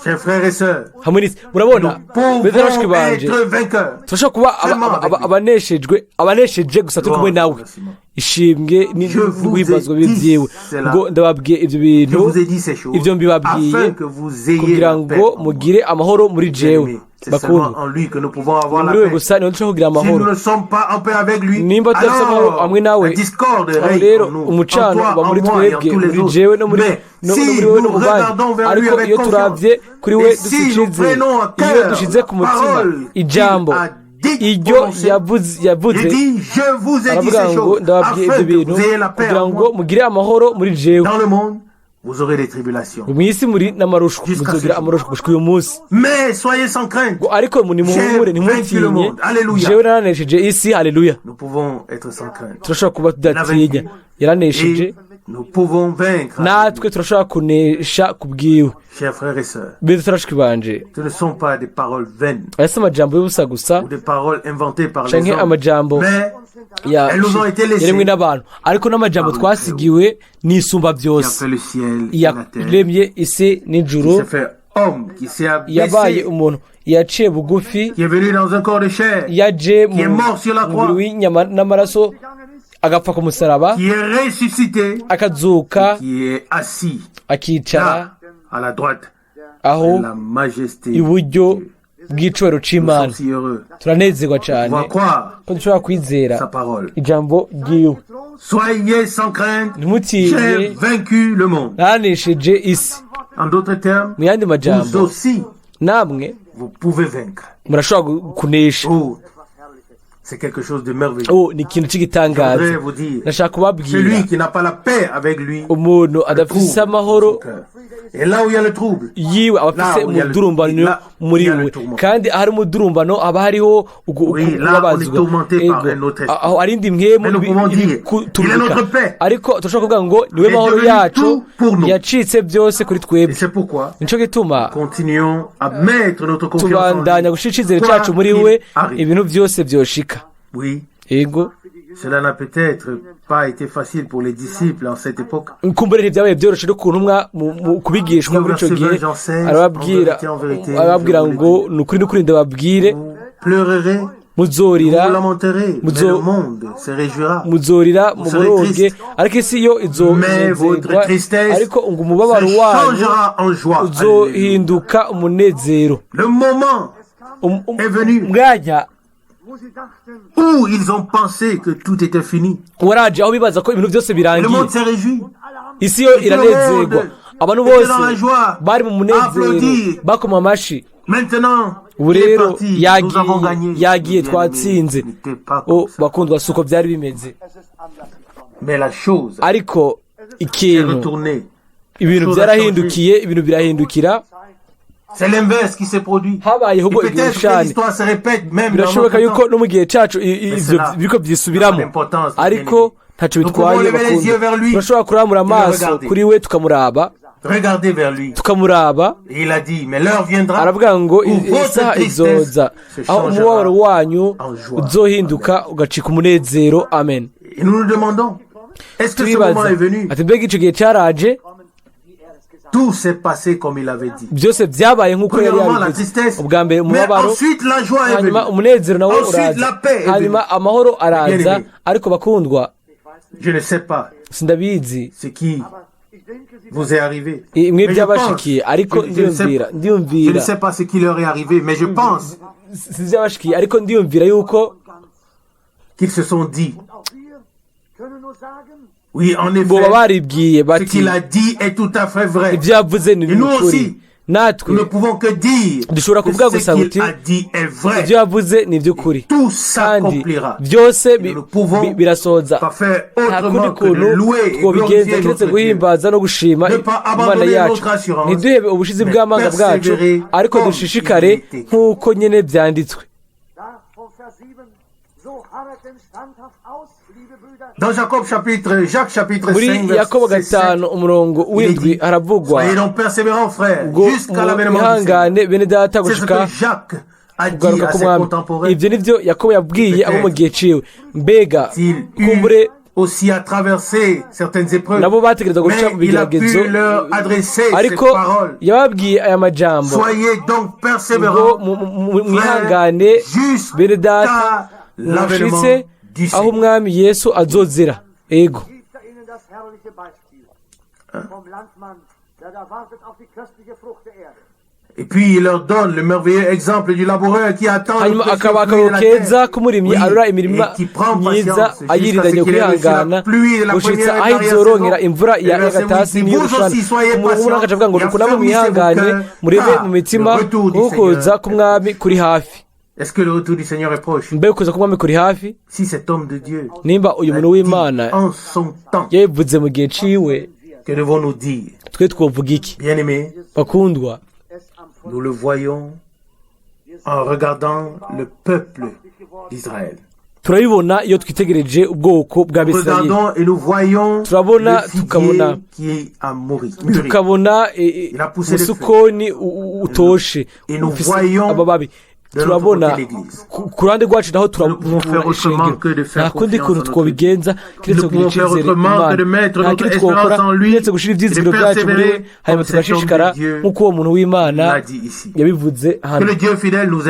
Speaker 3: Chers frères et sœurs, nous pouvons être vainqueurs. Ishimwe n'ibibazwa bivyiwe ngo ndababwiye ivyo bintu ivyo mbibabwiye kugira ngo mugire amahoro muri jewe bakundwa muri we gusa niho dushobora kugira amahoro nimba tudafite amahoro hamwe nawe rero umucano uba muri twebwe muri jewe no muri wewe no mu bandi ariko iyo turavye kuri we dufite iyo dushize ku mutima ijambo iryo yavuze aravuga ngo ndababwiye ibyo bintu kugira ngo mugire amahoro muri jewe mwisi muri n'amarushwa muzogira amarushwa gushika uyu munsi ariko nimuhumure ntimutinye jewe naranesheje isi haleluya turashobora kuba tudatinya yaranesheje natwe turashobora kunesha kubwiwe beza turashika banje ese amajambo y'ubusa gusa canke amajambo yaremwe n'abantu ariko n'amajambo twasigiwe n'isumba byose yaremye isi n'ijuru yabaye umuntu yaciye bugufi yaje mu mubiri w'inyama n'amaraso agapfa ku musaraba akazuka akicara aho iburyo bw'icubahiro c'Imana turanezerwa cyane ko dushobora kwizera ijambo ryiwe ntimutinye naranesheje isi mu yandi majambo namwe murashobora kunesha
Speaker 2: C'est quelque chose de merveilleux.
Speaker 3: Oh, ni ikintu cy'igitangaza.
Speaker 2: Je voudrais vous dire,
Speaker 3: nashaka kubabwira
Speaker 2: celui qui n'a pas la paix avec lui,
Speaker 3: umuntu adafise amahoro
Speaker 2: et là où il y a le trouble,
Speaker 3: yiwe abafise umudurumbano muri we, kandi ahari umudurumbano haba hariho kubabazwa, aho ari indi mwemu turuka, ariko turashobora kuvuga ngo niwe mahoro yacu yacitse byose kuri twebwe. Nico gituma tubandanya gushira icizere cacu muri we, ibintu byose byoshika. Ego.
Speaker 2: Cela n'a peut-être pas été facile pour les disciples en cette époque.
Speaker 3: Kumbere ntibyabaye byoroshe no kuntumwa mu kubigishwa muri ico gihe, arababwira ngo nukuri ndababwire, muzorira, muzorira muboronge, ariko isi yo izonezerwa, ariko ngo umubabaro wanyu uzohinduka umunezero. Mwanya
Speaker 2: où ils ont pensé que tout était fini.
Speaker 3: Waraje aho bibaza ko ibintu byose birangiye. Isi yo iranezerwa, abantu bose bari mu munezero bakoma amashi. Ubu rero yagiye twatsinze. Bakundwa suko byari bimeze, ariko ikintu ibintu byarahindukiye, ibintu birahindukira.
Speaker 2: C'est l'inverse qui s'est produit.
Speaker 3: Habayeho ngo
Speaker 2: l'histoire se répète même.
Speaker 3: Birashoboka yuko no mu gihe cacu ivyo biriko byisubiramo, ariko ntaco bitwaye. Turashobora kuramura amaso kuri we tukamuraba, tukamuraba. Aravuga ngo isaha izoza aho umubabaro wanyu uzohinduka ugacika umunezero. Amen. Twibaza ati mbega ico gihe cyaraje?
Speaker 2: Tout s'est passé comme il avait dit.
Speaker 3: Byose byabaye nkuko yari yabivuze. Ubwa mbere umubabaro, hanyuma umunezero nawo uraza, hanyuma amahoro araza. Ariko bakundwa,
Speaker 2: je ne sais pas ce qui vous est arrivé.
Speaker 3: Imwe byabashikiye, ariko ndiyumvira
Speaker 2: je ne sais pas ce qui leur est arrivé, mais je pense
Speaker 3: byabashikiye, ariko ndiyumvira yuko
Speaker 2: qu'ils se sont dit, oui, en effet, ce qu'il a dit est tout à fait vrai. Et nous aussi, nous ne pouvons que dire que ce qu'il a dit est vrai. Tout s'accomplira. Nous ne pouvons pas faire autrement que de louer et glorifier notre Dieu. Ne pas abandonner notre assurance, mais persévérer comme il est écrit. Dans Jacques chapitre 5 verset 7, soyez donc persévérants frères jusqu'à l'avènement du Seigneur. C'est ce que Jacques a dit à ses contemporains. S'il eut aussi à traverser certaines épreuves, mais il a pu leur adresser ces paroles. Soyez donc persévérants frères jusqu'à l'avènement du Seigneur.
Speaker 3: Ego.
Speaker 2: Et puis il leur donne le merveilleux exemple du laboureur qui attend le et qui prend patience jusqu'à ce qu'il ait reçu la pluie de la première saison. Vous aussi soyez patients et affermissez vos cœurs, le retour du Seigneur. Est-ce que le retour du Seigneur est proche? Si cet homme de Dieu a dit en son temps, que devons-nous dire? Bien-aimés, nous le voyons en regardant le peuple d'Israël.
Speaker 3: turabibona iyo twitegereje ubwoko bw'Abisirayeli, turabona tukabona umusukoni utoshe ufise abababi. Turabona ku ruhande rwacu naho turabona ishengero. Nta kundi kuntu twobigenza kiretse kugira icyizere Imana, nta kindi twokora kiretse gushira ibyizigiro byacu muri we, hanyuma tugashishikara nk'uko uwo muntu w'Imana yabivuze hano.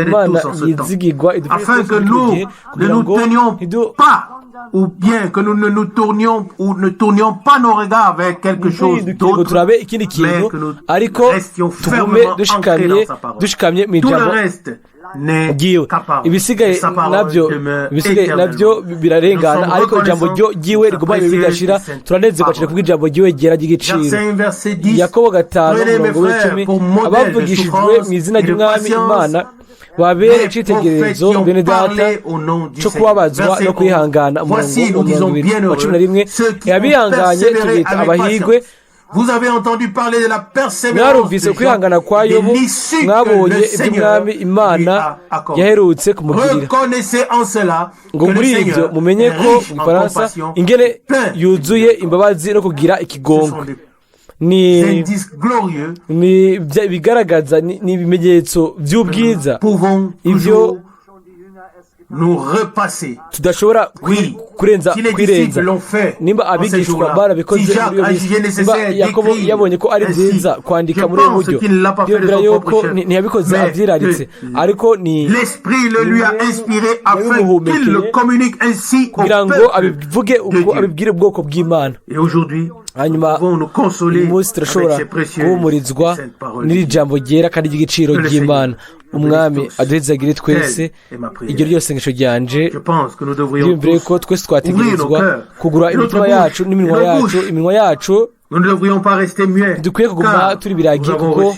Speaker 3: Imana yizigirwa
Speaker 2: afin que nous ne nous tenions pas, ou bien que nous ne nous tournions ou ne tournions pas nos regards vers quelque chose d'autre, mais que nous restions fermement ancrés dans sa parole. Tout le reste
Speaker 3: bwiwe ibisigaye nabyo birarengana ariko ijambo ryiwe riguma bigashira turanezerwa cyane kubw'ijambo ryiwe ryera ry'igiciro. Yakobo 5:10 abavugishijwe mu izina ry'umwami Imana babere icitegererezo bene data cyo kubabazwa no kwihangana. Umurongo 11 yabihanganye tubita abahigwe.
Speaker 2: Vous avez entendu parler de la persévérance.
Speaker 3: Mwarumvise kwihangana kwa Yobu, mwabonye iby'umwami Imana yaherutse kumugirira.
Speaker 2: Reconnaissez en cela
Speaker 3: ngo muri ibyo mumenye ko mu Faransa ingene yuzuye imbabazi no kugira ikigongo. Ni bigaragaza ni ibimenyetso by'ubwiza ibyo tudashobora kurenza nimba abigishwa barabikoze nimba Yakobo yabonye ko ari byiza kwandika muri ubu buryo byumvira yuko ntiyabikoze abyiraritse ariko ni kugira ngo abivuge uko abibwire ubwoko bw'Imana. Hanyuma uyu munsi turashobora guhumurizwa n'iri jambo ryera kandi ry'igiciro ry'Imana. Umwami aduhezagire twese. Iryo ryose sengesho ryanje ryumvire ko twese twategerezwa kugura imitima yacu iminwa yacu dukwiye kuguma turi biragi kuko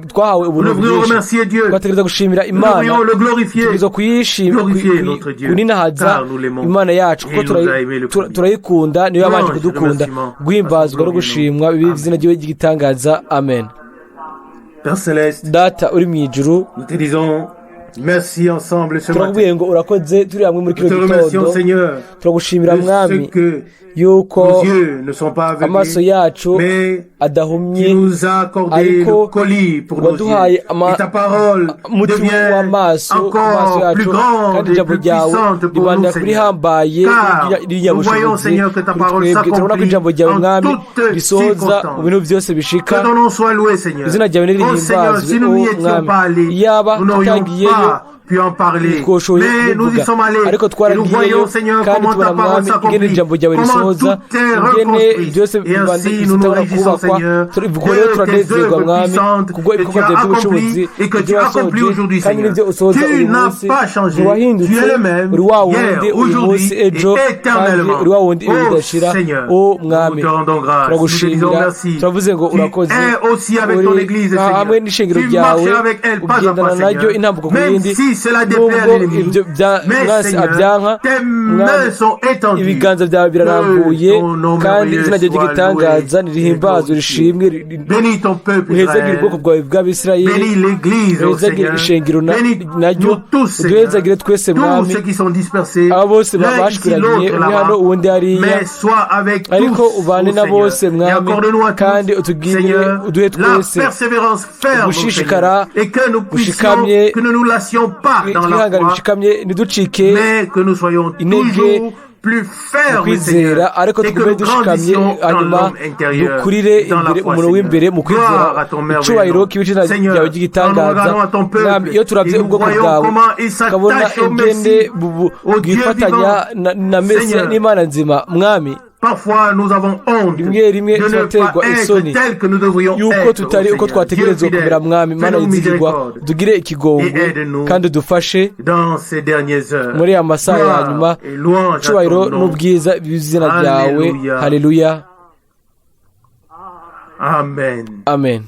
Speaker 3: twahawe ubuntu bwinshi. Twategereza gushimira Imana, tutegereza kuninahaza Imana yacu kuko turayikunda, niyo yabanje kudukunda. Guhimbazwa no gushimwa bibe izina ryiwe ry'igitangaza. Amen. Data uri mu ijuru, turakubwiye ngo urakoze turi hamwe muri kino gitondo. Turagushimira Mwami yuko amaso yacu adahumye ariko waduhaye umutima w'amaso yacu kandi ijambo ryawe ribanda kuri hambaye ry'inyabushobozi kuri twebwe. turabona ko ijambo ryawe Mwami risohoza mu bintu byose bishika. Izina ryawe nirihimbazwe Mwami. Yaba tutangiyeyo twoshoye kuvuga ariko twaragiyeyo kandi tubona Mwami ingene ijambo ryawe risohoza ingene byose bitabona kubakwa. Turivuga rero turanezerwa Mwami kubwo ibikorwa byawe by'ubushobozi ibyo wasohoje kandi n'ibyo usohoza uyu munsi. Ntiwahindutse, uri wa wundi uyu munsi ejo kandi uri wa wundi ibi bidashira. O Mwami turagushimira, turavuze ngo urakoze. Uri hamwe n'ishengero ryawe ugendana naryo intambuko ku yindi. Nubwo ibyo mwasi abyanka Mwami, ibiganza byawe birarambuye kandi izina ryawe ry'igitangaza nirihimbazwe rishimwe. Uhezagire ubwoko bwawe bw'Abisirayeli, uhezagire ishengero naryo, uduhezagire twese Mwami. Abo bose bashwiranye, uri hano uwundi hariya, ariko ubane na bose Mwami kandi uduhe twese gushishikara gushikamye, twihangane bishikamye, ntiducike intege kwizera ariko tugume dushikamye. Hanyuma dukurire imbere umuntu w'imbere mu kwizera. Icyubahiro k'ibicina ryawe ry'igitangaza Mwami. Iyo turabye ubwoko bwawe tukabona ingene bwifatanya na Mesiya n'Imana nzima Mwami, rimwe turaterwa isoni yuko tutari uko twategerezwa kumera Mwami. Mana yizigirwa, tugire ikigongo kandi dufashe muri aya masaha ya nyuma. Icyubahiro n'ubwiza bizina ryawe. Haleluya. Amen.